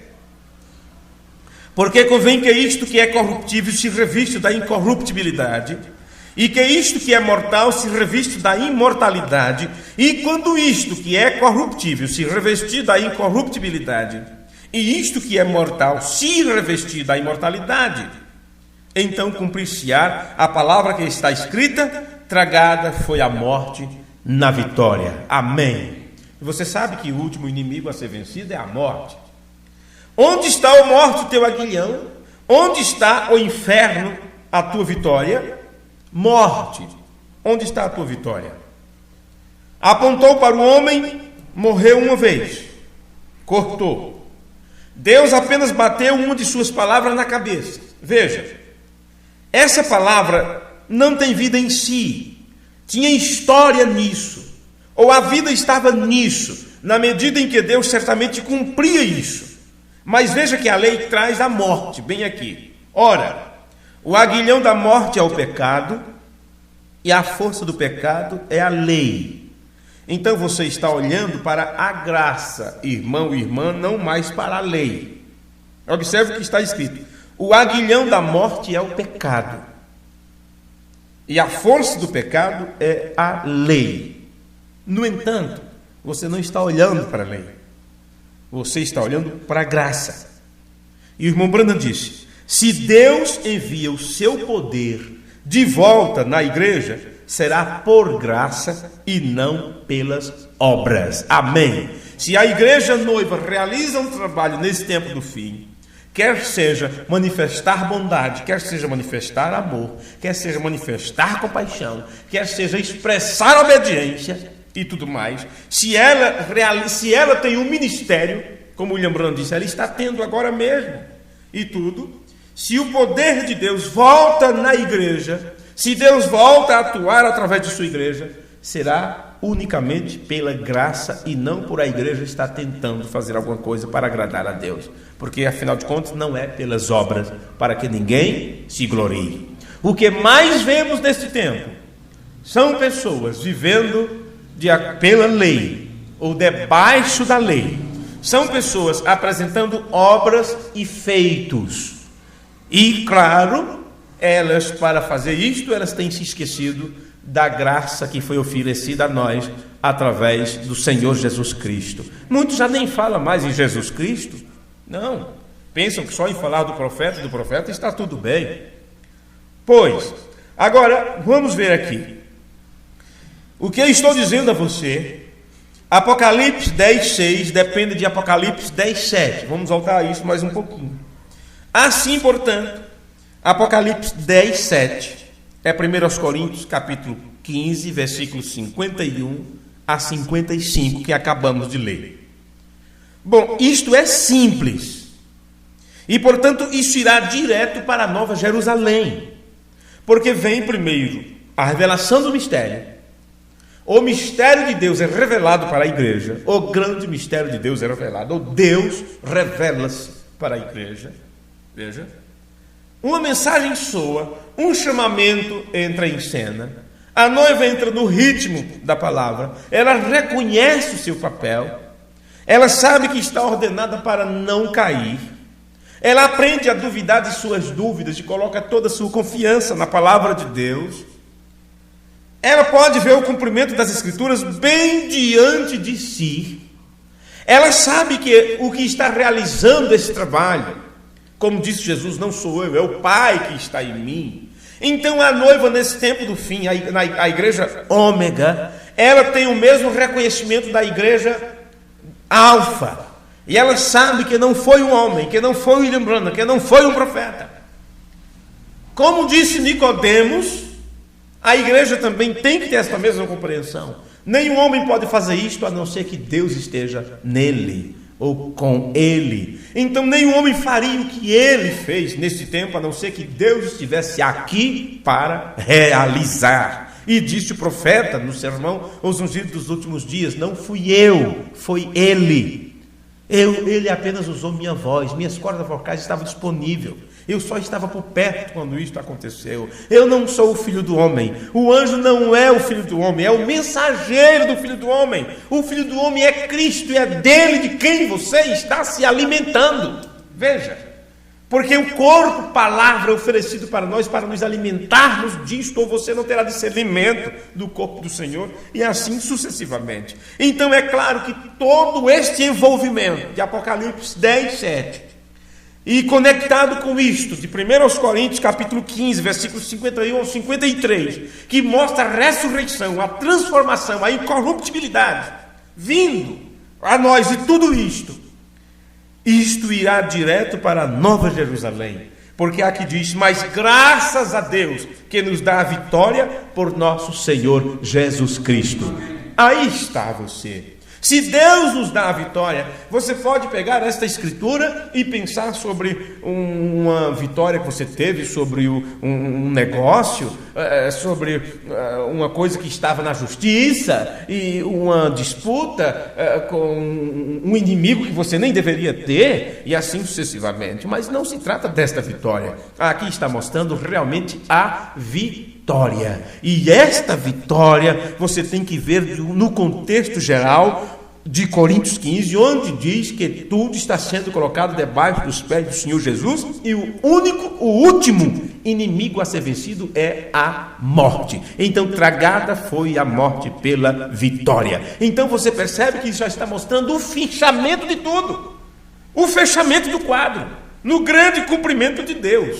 porque convém que isto que é corruptível se revista da incorruptibilidade, e que isto que é mortal se reviste da imortalidade, e quando isto que é corruptível se revestir da incorruptibilidade, e isto que é mortal se revestir da imortalidade, então cumprir-se-á a palavra que está escrita: tragada foi a morte na vitória. Amém. E você sabe que o último inimigo a ser vencido é a morte. Onde está, ó morte, o teu aguilhão? Onde está, o inferno, a tua vitória? Morte, onde está a tua vitória? Apontou para o homem, morreu uma vez, cortou. Deus apenas bateu uma de suas palavras na cabeça. Veja, essa palavra não tem vida em si, tinha história nisso, ou a vida estava nisso, na medida em que Deus certamente cumpria isso. Mas veja que a lei traz a morte, bem aqui. Ora, o aguilhão da morte é o pecado, e a força do pecado é a lei. Então você está olhando para a graça, irmão e irmã, não mais para a lei. Observe o que está escrito: o aguilhão da morte é o pecado, e a força do pecado é a lei. No entanto, você não está olhando para a lei, você está olhando para a graça. E o irmão Branham disse: se Deus envia o seu poder de volta na igreja, será por graça e não pelas obras. Amém. Se a igreja noiva realiza um trabalho nesse tempo do fim, quer seja manifestar bondade, quer seja manifestar amor, quer seja manifestar compaixão, quer seja expressar obediência e tudo mais, se ela tem um ministério, como o William Branham disse, ela está tendo agora mesmo, e tudo. Se o poder de Deus volta na igreja, se Deus volta a atuar através de sua igreja, será unicamente pela graça e não por a igreja estar tentando fazer alguma coisa para agradar a Deus. Porque, afinal de contas, não é pelas obras, para que ninguém se glorie. O que mais vemos neste tempo são pessoas vivendo pela lei, ou debaixo da lei. São pessoas apresentando obras e feitos. E, claro, elas, para fazer isto, elas têm se esquecido da graça que foi oferecida a nós através do Senhor Jesus Cristo. Muitos já nem falam mais em Jesus Cristo. Não. Pensam que só em falar do profeta está tudo bem. Pois, agora, vamos ver aqui. O que eu estou dizendo a você, Apocalipse 10:6 depende de Apocalipse 10:7. Vamos voltar a isso mais um pouquinho. Assim, portanto, Apocalipse 10:7 é 1 Coríntios capítulo 15, versículos 51 a 55, que acabamos de ler. Bom, isto é simples. E, portanto, isso irá direto para a Nova Jerusalém. Porque vem primeiro a revelação do mistério. O mistério de Deus é revelado para a igreja. O grande mistério de Deus é revelado. O Deus revela-se para a igreja. Veja, uma mensagem soa, um chamamento entra em cena, a noiva entra no ritmo da palavra, ela reconhece o seu papel, ela sabe que está ordenada para não cair, ela aprende a duvidar de suas dúvidas e coloca toda a sua confiança na palavra de Deus, ela pode ver o cumprimento das Escrituras bem diante de si, ela sabe que o que está realizando esse trabalho, como disse Jesus, não sou eu, é o Pai que está em mim. Então a noiva nesse tempo do fim, a igreja ômega, ela tem o mesmo reconhecimento da igreja alfa. E ela sabe que não foi um homem, que não foi William Branham, que não foi um profeta. Como disse Nicodemos, a igreja também tem que ter essa mesma compreensão. Nenhum homem pode fazer isto a não ser que Deus esteja nele ou com ele. Então nenhum homem faria o que ele fez nesse tempo a não ser que Deus estivesse aqui para realizar. E disse o profeta no sermão Os Ungidos dos Últimos Dias: não fui eu, foi ele. Ele apenas usou minha voz, minhas cordas vocais estavam disponíveis. Eu só estava por perto quando isto aconteceu. Eu não sou o filho do homem. O anjo não é o filho do homem, é o mensageiro do filho do homem. O filho do homem é Cristo e é dele de quem você está se alimentando. Veja, porque o corpo, palavra, é oferecido para nós para nos alimentarmos disto, ou você não terá discernimento do corpo do Senhor, e assim sucessivamente. Então é claro que todo este envolvimento de Apocalipse 10, 7, e conectado com isto, de 1 Coríntios capítulo 15, versículos 51 ao 53, que mostra a ressurreição, a transformação, a incorruptibilidade, vindo a nós, e tudo isto irá direto para a Nova Jerusalém, porque aqui diz: mas graças a Deus que nos dá a vitória por nosso Senhor Jesus Cristo. Aí está você. Se Deus nos dá a vitória, você pode pegar esta escritura e pensar sobre uma vitória que você teve, sobre um negócio, sobre uma coisa que estava na justiça, e uma disputa com um inimigo que você nem deveria ter, e assim sucessivamente. Mas não se trata desta vitória. Aqui está mostrando realmente a vitória. E esta vitória você tem que ver no contexto geral de Coríntios 15, onde diz que tudo está sendo colocado debaixo dos pés do Senhor Jesus, e o último inimigo a ser vencido é a morte. Então tragada foi a morte pela vitória. Então você percebe que isso já está mostrando o fechamento de tudo, o fechamento do quadro, no grande cumprimento de Deus.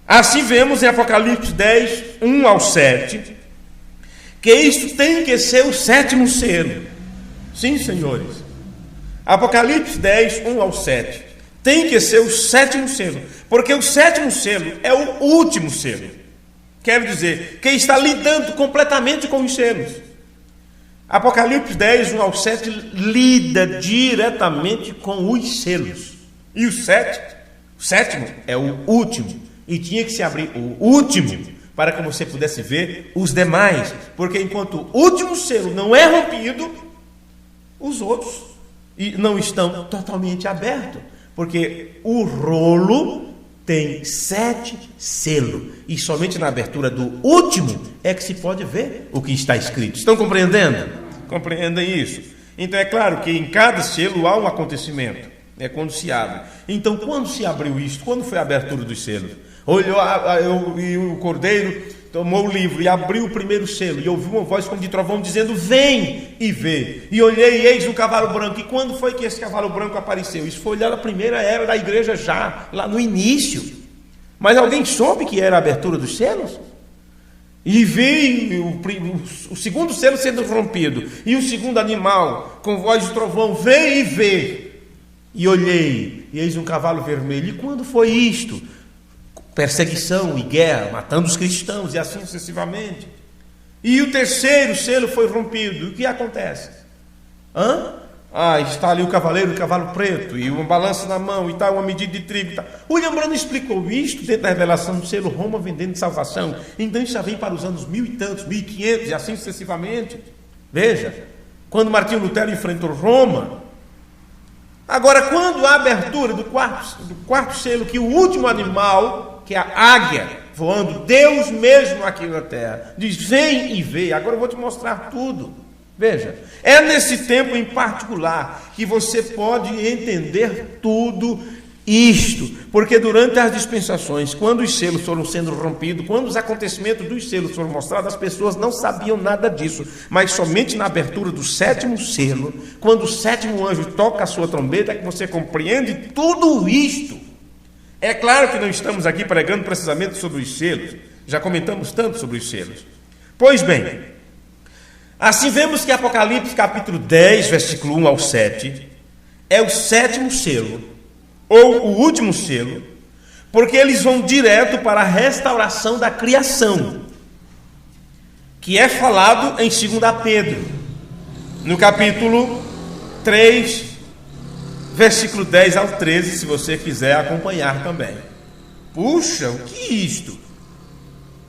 Assim vemos em Apocalipse 10, 1 ao 7, que isto tem que ser o sétimo selo. Sim, senhores. Apocalipse 10, 1 ao 7. Tem que ser o sétimo selo, porque o sétimo selo é o último selo. Quero dizer, que está lidando completamente com os selos. Apocalipse 10, 1 ao 7 lida diretamente com os selos. E o sétimo é o último. E tinha que se abrir o último para que você pudesse ver os demais. Porque enquanto o último selo não é rompido, os outros não estão totalmente abertos. Porque o rolo tem 7 selos. E somente na abertura do último é que se pode ver o que está escrito. Estão compreendendo? Compreendem isso? Então é claro que em cada selo há um acontecimento. É quando se abre. Então quando se abriu isto? Quando foi a abertura dos selos? Olhou e o cordeiro tomou o livro e abriu o primeiro selo, e ouviu uma voz como de trovão dizendo: vem e vê. E olhei e eis um cavalo branco. E quando foi que esse cavalo branco apareceu? Isso foi lá na primeira era da igreja, já lá no início. Mas alguém soube que era a abertura dos selos? E veio o segundo selo sendo rompido, e o segundo animal com voz de trovão: vem e vê. E olhei e eis um cavalo vermelho. E quando foi isto? Perseguição e guerra, matando os cristãos, e assim sucessivamente. E o terceiro selo foi rompido. O que acontece? Está ali o cavaleiro, o cavalo preto, e uma balança na mão, e tal, uma medida de trigo. Tal. William Branham explicou isto dentro da revelação do selo Roma vendendo de salvação. Então isso já vem para os anos 1000 e tantos, 1500, e assim sucessivamente. Veja, quando Martinho Lutero enfrentou Roma. Agora, quando a abertura do quarto selo, que o último animal, que é a águia voando, Deus mesmo aqui na terra, diz: vem e vê. Agora eu vou te mostrar tudo. Veja, é nesse tempo em particular que você pode entender tudo isto, porque durante as dispensações, quando os selos foram sendo rompidos, quando os acontecimentos dos selos foram mostrados, as pessoas não sabiam nada disso, mas somente na abertura do sétimo selo, quando o sétimo anjo toca a sua trombeta, é que você compreende tudo isto. É claro que não estamos aqui pregando precisamente sobre os selos, já comentamos tanto sobre os selos. Pois bem, assim vemos que Apocalipse capítulo 10, versículo 1 ao 7, é o sétimo selo, ou o último selo, porque eles vão direto para a restauração da criação, que é falado em 2 Pedro, no capítulo 3, versículo 10 ao 13, se você quiser acompanhar também. Puxa, o que é isto?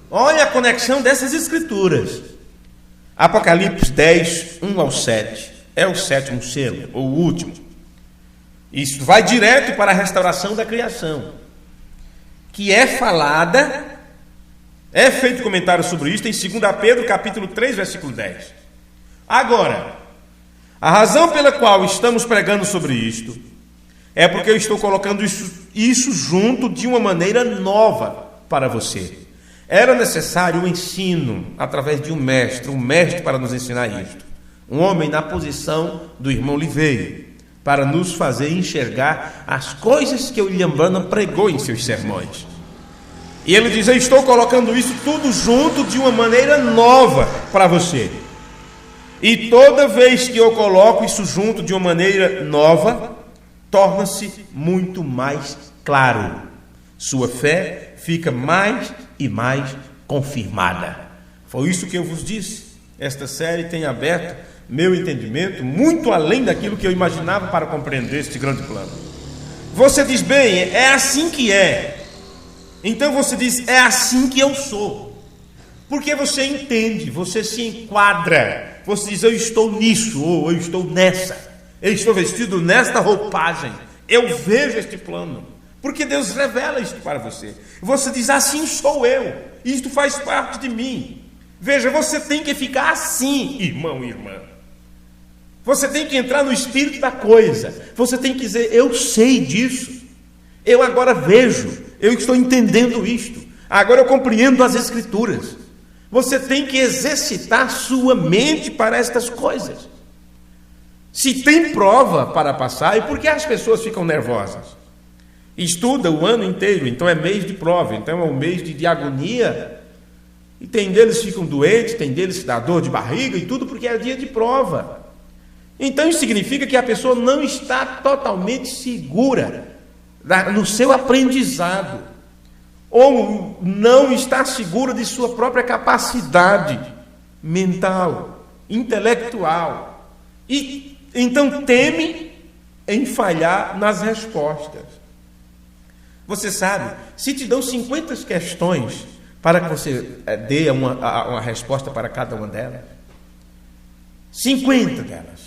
Olha a conexão dessas escrituras. Apocalipse 10, 1 ao 7, é o 7º selo, ou o último. Isso vai direto para a restauração da criação, que é falada, é feito comentário sobre isso em 2 Pedro, capítulo 3, versículo 10. Agora, a razão pela qual estamos pregando sobre isto é porque eu estou colocando isso junto de uma maneira nova para você. Era necessário um ensino através de um mestre para nos ensinar isto. Um homem na posição do irmão Liveiro, para nos fazer enxergar as coisas que o William Branham pregou em seus sermões. E ele diz: eu estou colocando isso tudo junto de uma maneira nova para você. E toda vez que eu coloco isso junto de uma maneira nova, torna-se muito mais claro. Sua fé fica mais e mais confirmada. Foi isso que eu vos disse. Esta série tem aberto meu entendimento muito além daquilo que eu imaginava para compreender este grande plano. Você diz: bem, é assim que é. Então você diz: é assim que eu sou. Porque você entende, você se enquadra. Você diz: eu estou nisso, ou eu estou nessa. Eu estou vestido nesta roupagem. Eu vejo este plano. Porque Deus revela isto para você. Você diz: assim sou eu. Isto faz parte de mim. Veja, você tem que ficar assim, irmão e irmã. Você tem que entrar no espírito da coisa. Você tem que dizer: eu sei disso. Eu agora vejo. Eu estou entendendo isto. Agora eu compreendo as Escrituras. Você tem que exercitar sua mente para estas coisas. Se tem prova para passar, e por que as pessoas ficam nervosas? Estuda o ano inteiro, então é mês de prova, então é um mês de agonia. E tem deles que ficam doentes, tem deles que dá dor de barriga e tudo porque é dia de prova. Então isso significa que a pessoa não está totalmente segura no seu aprendizado, ou não está segura de sua própria capacidade mental, intelectual, e então teme em falhar nas respostas. Você sabe, se te dão 50 questões para que você dê uma resposta para cada uma delas, 50 delas.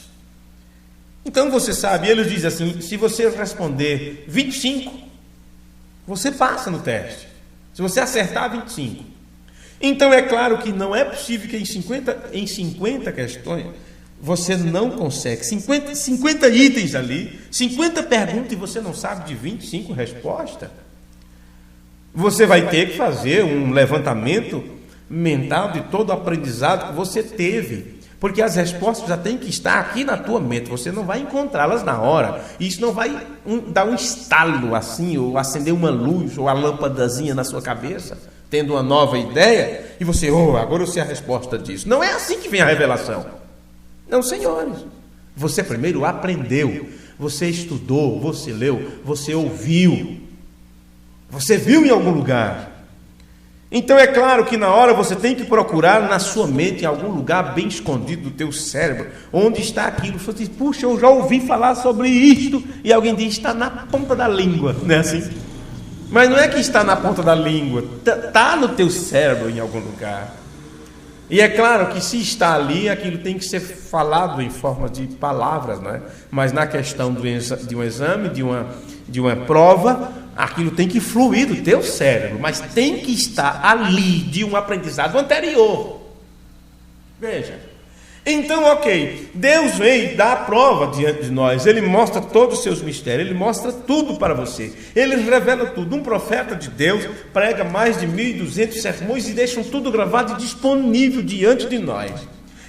Então você sabe, ele diz assim: se você responder 25, você passa no teste. Se você acertar 25. Então é claro que não é possível que em 50 questões você não consegue. 50 itens ali, 50 perguntas e você não sabe de 25 respostas. Você vai ter que fazer um levantamento mental de todo o aprendizado que você teve. Porque as respostas já têm que estar aqui na tua mente. Você não vai encontrá-las na hora. Isso não vai dar um estalo assim, ou acender uma luz, ou a lâmpadazinha na sua cabeça, tendo uma nova ideia, e você: agora eu sei a resposta disso. Não é assim que vem a revelação. Não, senhores. Você primeiro aprendeu, você estudou, você leu, você ouviu, você viu em algum lugar. Então é claro que na hora você tem que procurar na sua mente, em algum lugar bem escondido do teu cérebro, onde está aquilo. Você diz: puxa, eu já ouvi falar sobre isto. E alguém diz: está na ponta da língua, não é assim? Mas não é que está na ponta da língua, está no teu cérebro em algum lugar. E é claro que se está ali, aquilo tem que ser falado em forma de palavras, não é? Mas na questão de um exame, de uma prova, aquilo tem que fluir do teu cérebro, mas tem que estar ali de um aprendizado anterior. Veja. Então, ok, Deus vem dar a prova diante de nós. Ele mostra todos os seus mistérios, Ele mostra tudo para você, Ele revela tudo. Um profeta de Deus prega mais de 1.200 sermões e deixam tudo gravado e disponível diante de nós.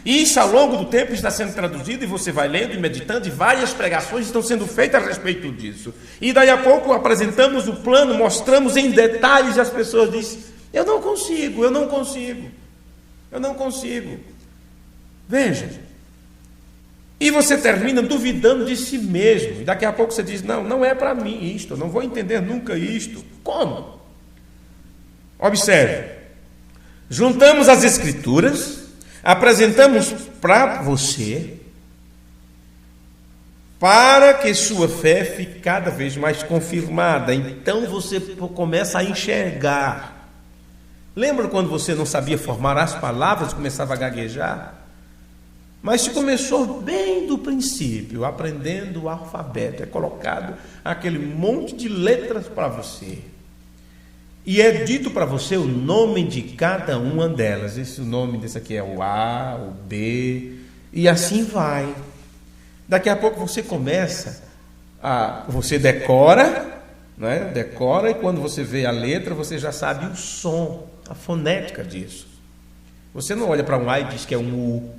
E isso ao longo do tempo está sendo traduzido, e você vai lendo e meditando, e várias pregações estão sendo feitas a respeito disso. E daí a pouco apresentamos o plano, mostramos em detalhes, e as pessoas dizem: eu não consigo. Veja. E você termina duvidando de si mesmo. E daqui a pouco você diz: não é para mim isto, eu não vou entender nunca isto. Como? Observe. Juntamos as Escrituras, apresentamos para você, para que sua fé fique cada vez mais confirmada. Então você começa a enxergar. Lembra quando você não sabia formar as palavras, começava a gaguejar? Mas se começou bem do princípio, aprendendo o alfabeto, é colocado aquele monte de letras para você. E é dito para você o nome de cada uma delas. Esse nome desse aqui é o A, o B, e assim vai. Daqui a pouco você começa você decora, né? Decora, e quando você vê a letra, você já sabe o som, a fonética disso. Você não olha para um A e diz que é um U.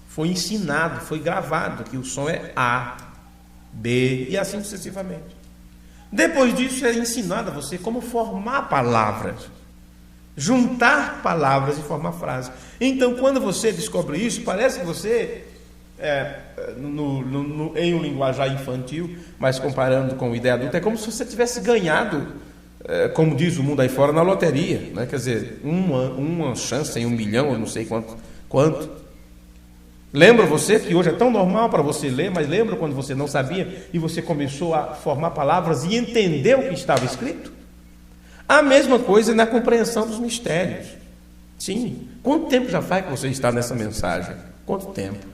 Foi ensinado, foi gravado que o som é A, B e assim sucessivamente. Depois disso é ensinado a você como formar palavras, juntar palavras e formar frases. Então, quando você descobre isso, parece que você em um linguajar infantil, mas comparando com a ideia adulta, é como se você tivesse ganhado, como diz o mundo aí fora, na loteria, né? Quer dizer, uma chance em 1 milhão, eu não sei quanto. Lembra você que hoje é tão normal para você ler, mas lembra quando você não sabia e você começou a formar palavras e entendeu o que estava escrito? A mesma coisa na compreensão dos mistérios. Sim. Quanto tempo já faz que você está nessa mensagem? Quanto tempo?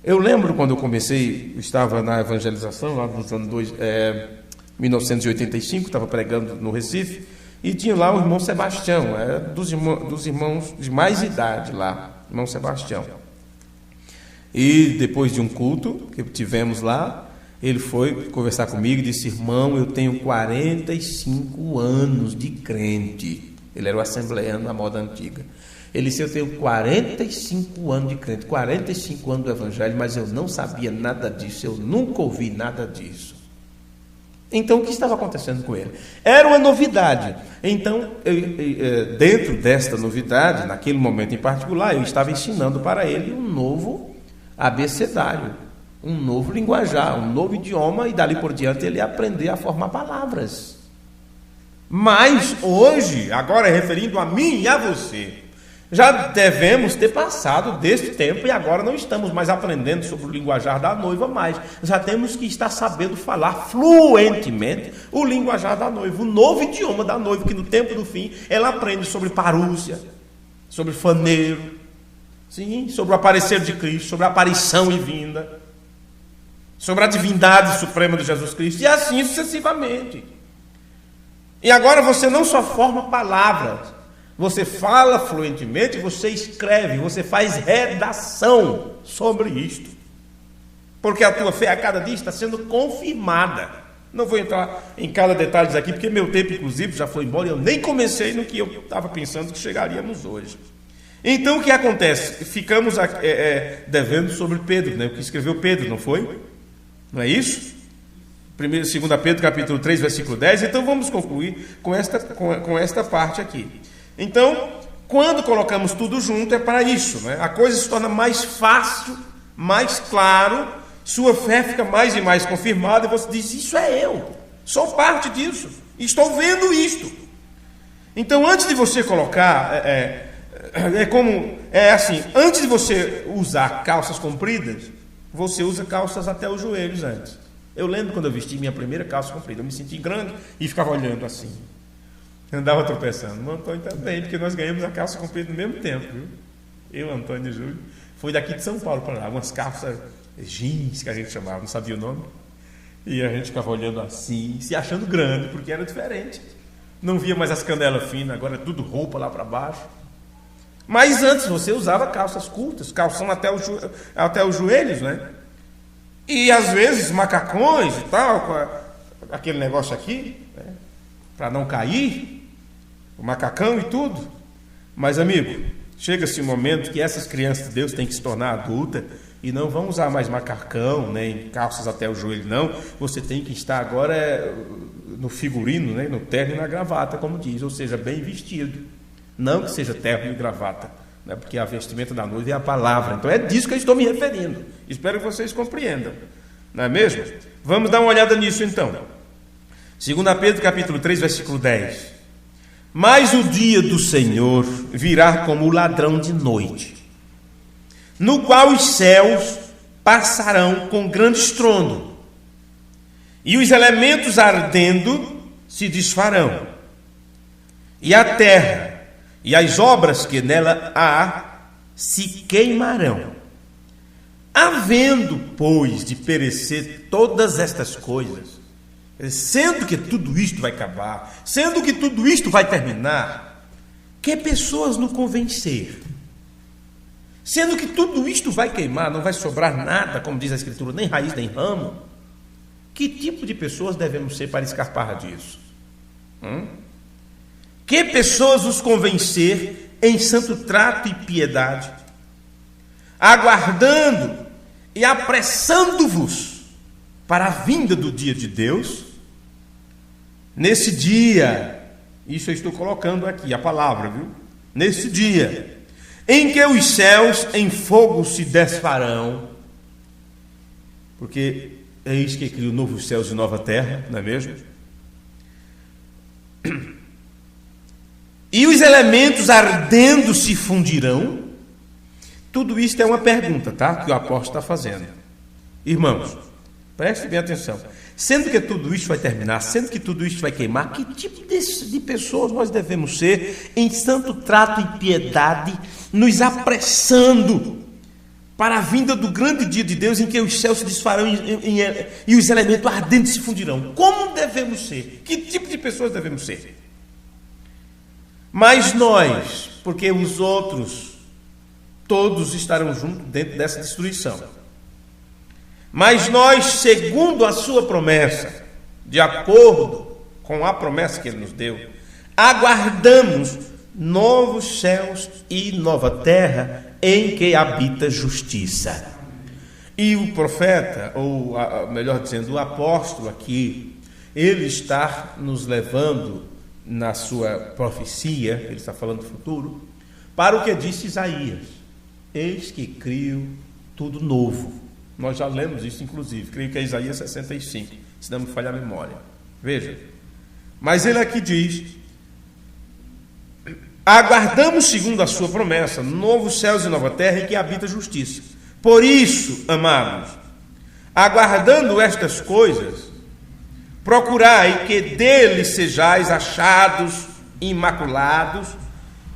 Eu lembro quando eu comecei, eu estava na evangelização, lá nos anos 1985, estava pregando no Recife, e tinha lá o irmão Sebastião, dos irmãos de mais idade lá, irmão Sebastião. E depois de um culto que tivemos lá, ele foi conversar comigo e disse: irmão, eu tenho 45 anos de crente. Ele era o assembleano na moda antiga. Ele disse: eu tenho 45 anos de crente, 45 anos do evangelho, mas eu não sabia nada disso, eu nunca ouvi nada disso. Então, o que estava acontecendo com ele? Era uma novidade. Então, dentro desta novidade, naquele momento em particular, eu estava ensinando para ele um novo abecedário, um novo linguajar, um novo idioma, e dali por diante ele ia aprender a formar palavras. Mas hoje, agora referindo a mim e a você, já devemos ter passado desse tempo e agora não estamos mais aprendendo sobre o linguajar da noiva mais. Já temos que estar sabendo falar fluentemente o linguajar da noiva, o novo idioma da noiva, que no tempo do fim ela aprende sobre parúcia, sobre faneiro, sim, sobre o aparecer de Cristo, sobre a aparição e vinda, sobre a divindade suprema de Jesus Cristo, e assim sucessivamente. E agora você não só forma palavras, você fala fluentemente, você escreve, você faz redação sobre isto. Porque a tua fé a cada dia está sendo confirmada. Não vou entrar em cada detalhe aqui, porque meu tempo, inclusive, já foi embora e eu nem comecei no que eu estava pensando que chegaríamos hoje. Então, o que acontece? Ficamos devendo sobre Pedro, né? O que escreveu Pedro, não foi? Não é isso? 2 Pedro, capítulo 3, versículo 10. Então, vamos concluir com esta parte aqui. Então, quando colocamos tudo junto, é para isso, né? A coisa se torna mais fácil, mais claro, sua fé fica mais e mais confirmada, e você diz: isso é eu, sou parte disso, estou vendo isto. Então, antes de você colocar, assim, antes de você usar calças compridas, você usa calças até os joelhos antes. Eu lembro quando eu vesti minha primeira calça comprida, eu me senti grande e ficava olhando assim. Andava tropeçando. O Antônio também, porque nós ganhamos a calça comprida no mesmo tempo, viu? Eu, Antônio e Júlio. Foi daqui de São Paulo para lá, umas calças jeans que a gente chamava, não sabia o nome. E a gente ficava olhando assim, se achando grande, porque era diferente. Não via mais as canelas finas, agora é tudo roupa lá para baixo. Mas antes você usava calças curtas, calção até os joelhos, né? E às vezes macacões e tal, com aquele negócio aqui, né? Para não cair, o macacão e tudo. Mas, amigo, chega-se um momento que essas crianças de Deus têm que se tornar adultas e não vão usar mais macacão, nem calças até o joelho, não. Você tem que estar agora no figurino, né? No terno e na gravata, como diz, ou seja, bem vestido. Não que seja terno e gravata, né? Porque a vestimenta da noiva é a palavra. Então é disso que eu estou me referindo. Espero que vocês compreendam. Não é mesmo? Vamos dar uma olhada nisso então. 2 Pedro capítulo 3, versículo 10. Mas o dia do Senhor virá como o ladrão de noite. no qual os céus passarão com grande estrondo, e os elementos ardendo se desfarão, e a terra e as obras que nela há se queimarão. Havendo, pois, de perecer todas estas coisas, sendo que tudo isto vai acabar, sendo que tudo isto vai terminar, que pessoas nos convencer? Sendo que tudo isto vai queimar, não vai sobrar nada, como diz a Escritura, nem raiz nem ramo, que tipo de pessoas devemos ser para escapar disso? Que pessoas nos convencer em santo trato e piedade, aguardando e apressando-vos para a vinda do dia de Deus? Nesse dia, isso eu estou colocando aqui, a palavra, viu? Nesse dia, em que os céus em fogo se desfarão, porque eis que cria novos céus e nova terra, não é mesmo? E os elementos ardendo se fundirão. Tudo isso é uma pergunta, tá? Que o apóstolo está fazendo. Irmãos, prestem bem atenção. Sendo que tudo isso vai terminar, sendo que tudo isso vai queimar, que tipo de pessoas nós devemos ser em santo trato e piedade, nos apressando para a vinda do grande dia de Deus, em que os céus se desfarão e os elementos ardentes se fundirão? Como devemos ser? Que tipo de pessoas devemos ser? Mas nós, porque os outros todos estarão juntos dentro dessa destruição. Mas nós, segundo a sua promessa, de acordo com a promessa que ele nos deu, aguardamos novos céus e nova terra em que habita justiça. E o profeta, ou melhor dizendo, o apóstolo aqui, ele está nos levando na sua profecia, ele está falando do futuro, para o que disse Isaías: eis que crio tudo novo. Nós já lemos isso, inclusive, creio que é Isaías 65, se não me falhar a memória. Veja, mas ele aqui diz: aguardamos, segundo a sua promessa, novos céus e nova terra em que habita justiça. Por isso, amados, aguardando estas coisas, procurai que dele sejais achados imaculados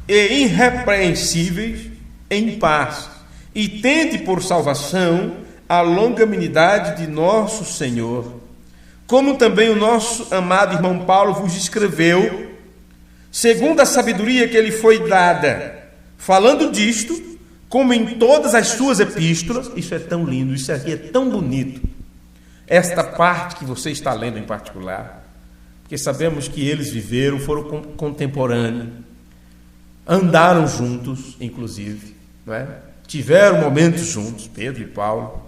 e irrepreensíveis em paz, e tende por salvação a longanimidade de nosso Senhor, como também o nosso amado irmão Paulo vos escreveu, segundo a sabedoria que lhe foi dada, falando disto, como em todas as suas epístolas. Isso é tão lindo, isso aqui é tão bonito, esta parte que você está lendo em particular, porque sabemos que eles viveram, foram contemporâneos, andaram juntos, inclusive, não é? Tiveram momentos juntos, Pedro e Paulo.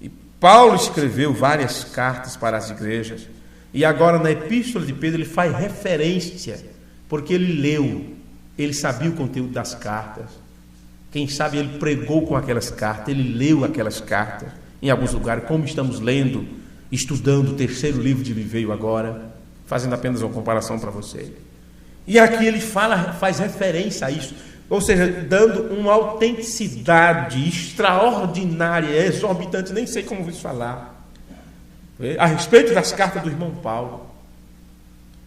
E Paulo escreveu várias cartas para as igrejas, e agora na epístola de Pedro ele faz referência, porque ele leu, ele sabia o conteúdo das cartas. Quem sabe ele pregou com aquelas cartas, ele leu aquelas cartas em alguns lugares, como estamos lendo, estudando o terceiro livro de Liveu agora, fazendo apenas uma comparação para você. E aqui ele faz referência a isso, ou seja, dando uma autenticidade extraordinária, exorbitante, nem sei como vos falar, a respeito das cartas do irmão Paulo.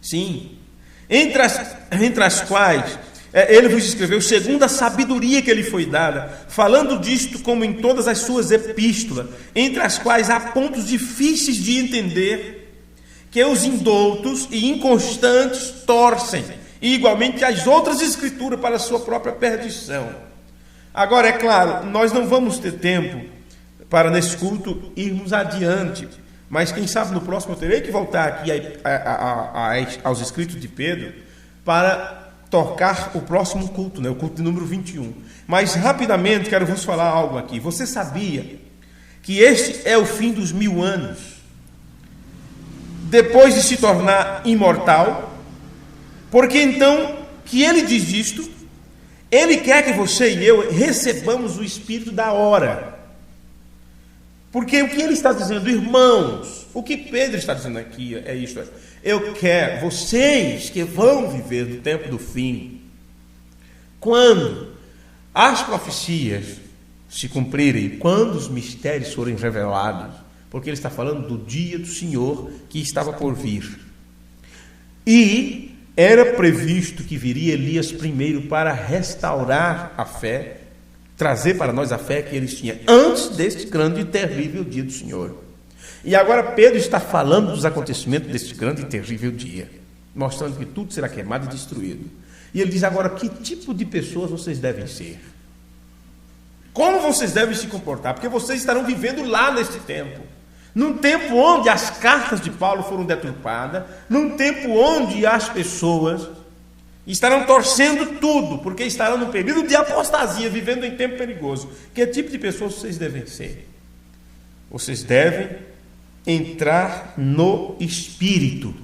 Sim, entre as quais ele vos escreveu segundo a sabedoria que lhe foi dada, falando disto como em todas as suas epístolas, entre as quais há pontos difíceis de entender, que os indoutos e inconstantes torcem, e igualmente as outras escrituras para a sua própria perdição. Agora, é claro, nós não vamos ter tempo para nesse culto irmos adiante, mas quem sabe no próximo eu terei que voltar aqui aos escritos de Pedro para tocar o próximo culto, né? O culto de número 21. Mas rapidamente quero vos falar algo aqui. Você sabia que este é o fim dos 1000 anos? Depois de se tornar imortal? Porque então, que ele diz isto, ele quer que você e eu recebamos o Espírito da hora. Porque o que ele está dizendo, irmãos, o que Pedro está dizendo aqui é isto: eu quero, vocês que vão viver no tempo do fim, quando as profecias se cumprirem, quando os mistérios forem revelados, porque ele está falando do dia do Senhor que estava por vir. E era previsto que viria Elias primeiro para restaurar a fé, trazer para nós a fé que eles tinham antes deste grande e terrível dia do Senhor. E agora Pedro está falando dos acontecimentos deste grande e terrível dia, mostrando que tudo será queimado e destruído. E ele diz agora que tipo de pessoas vocês devem ser. Como vocês devem se comportar, porque vocês estarão vivendo lá neste tempo. Num tempo onde as cartas de Paulo foram deturpadas, num tempo onde as pessoas estarão torcendo tudo, porque estarão num período de apostasia, vivendo em tempo perigoso. Que tipo de pessoas vocês devem ser? Vocês devem entrar no espírito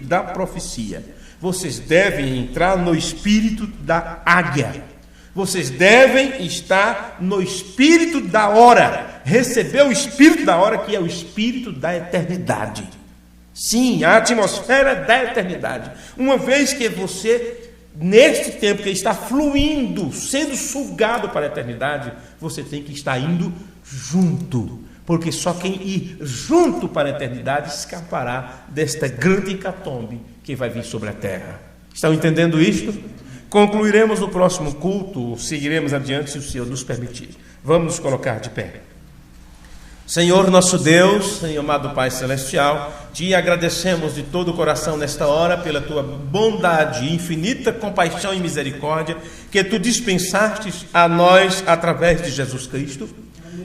da profecia. Vocês devem entrar no espírito da águia. Vocês devem estar no espírito da hora, receber o espírito da hora, que é o espírito da eternidade. Sim, a atmosfera da eternidade. Uma vez que você, neste tempo que está fluindo, sendo sugado para a eternidade, você tem que estar indo junto, porque só quem ir junto para a eternidade escapará desta grande hecatombe que vai vir sobre a terra. Estão entendendo isto? Concluiremos no próximo culto, seguiremos adiante se o Senhor nos permitir. Vamos nos colocar de pé. Senhor nosso Deus, Senhor amado Pai Celestial, te agradecemos de todo o coração nesta hora pela tua bondade, infinita compaixão e misericórdia que tu dispensastes a nós através de Jesus Cristo,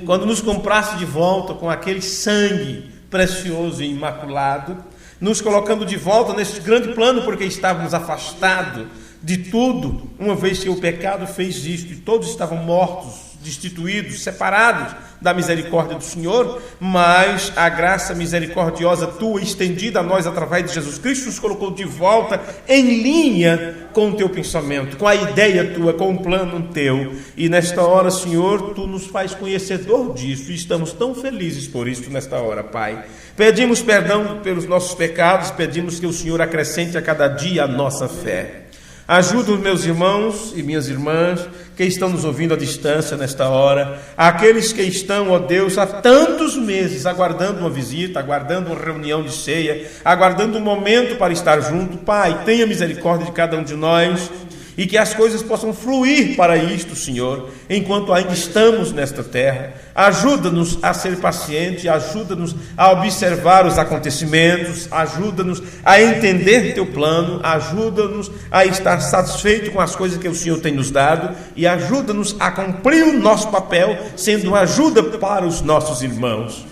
quando nos compraste de volta com aquele sangue precioso e imaculado, nos colocando de volta neste grande plano, porque estávamos afastados de tudo, uma vez que o pecado fez isto, e todos estavam mortos, destituídos, separados da misericórdia do Senhor, mas a graça misericordiosa tua, estendida a nós através de Jesus Cristo, nos colocou de volta em linha com o teu pensamento, com a ideia tua, com o plano teu, e nesta hora, Senhor, tu nos faz conhecedor disso, e estamos tão felizes por isso nesta hora, Pai. Pedimos perdão pelos nossos pecados, pedimos que o Senhor acrescente a cada dia a nossa fé. Ajuda os meus irmãos e minhas irmãs que estão nos ouvindo à distância nesta hora, aqueles que estão, ó Deus, há tantos meses aguardando uma visita, aguardando uma reunião de ceia, aguardando um momento para estar junto. Pai, tenha misericórdia de cada um de nós e que as coisas possam fluir para isto, Senhor, enquanto ainda estamos nesta terra. Ajuda-nos a ser pacientes, ajuda-nos a observar os acontecimentos, ajuda-nos a entender teu plano, ajuda-nos a estar satisfeito com as coisas que o Senhor tem nos dado e ajuda-nos a cumprir o nosso papel, sendo ajuda para os nossos irmãos.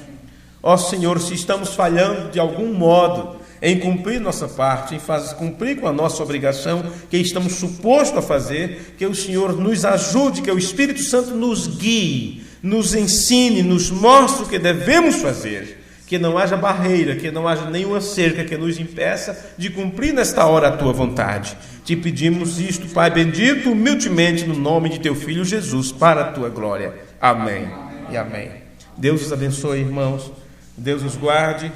Ó Senhor, se estamos falhando de algum modo em cumprir nossa parte, em cumprir com a nossa obrigação que estamos supostos a fazer, que o Senhor nos ajude, que o Espírito Santo nos guie, nos ensine, nos mostre o que devemos fazer, que não haja barreira, que não haja nenhuma cerca que nos impeça de cumprir nesta hora a tua vontade. Te pedimos isto, Pai bendito, humildemente no nome de teu Filho Jesus, para a tua glória. Amém e amém. Deus os abençoe, irmãos. Deus os guarde.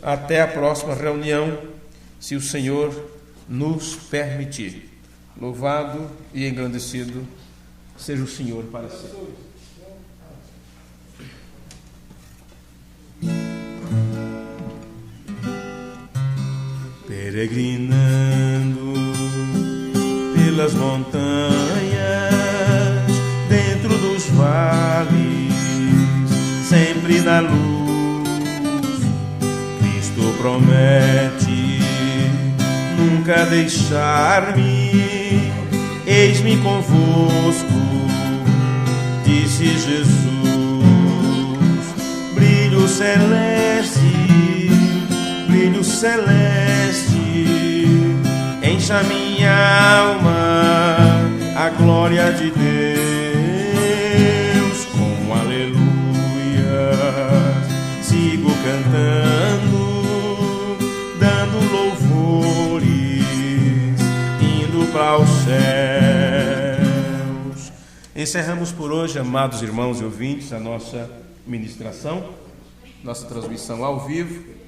Até a próxima reunião, se o Senhor nos permitir. Louvado e engrandecido seja o Senhor para sempre. Peregrinando pelas montanhas, dentro dos vales, sempre na luz, Cristo promete nunca deixar-me. Eis-me convosco, disse Jesus. Brilho celeste, encha minha alma a glória de Deus. Com aleluia sigo cantando, dando louvores, indo para os céus. Encerramos por hoje, amados irmãos e ouvintes, a nossa ministração, nossa transmissão ao vivo.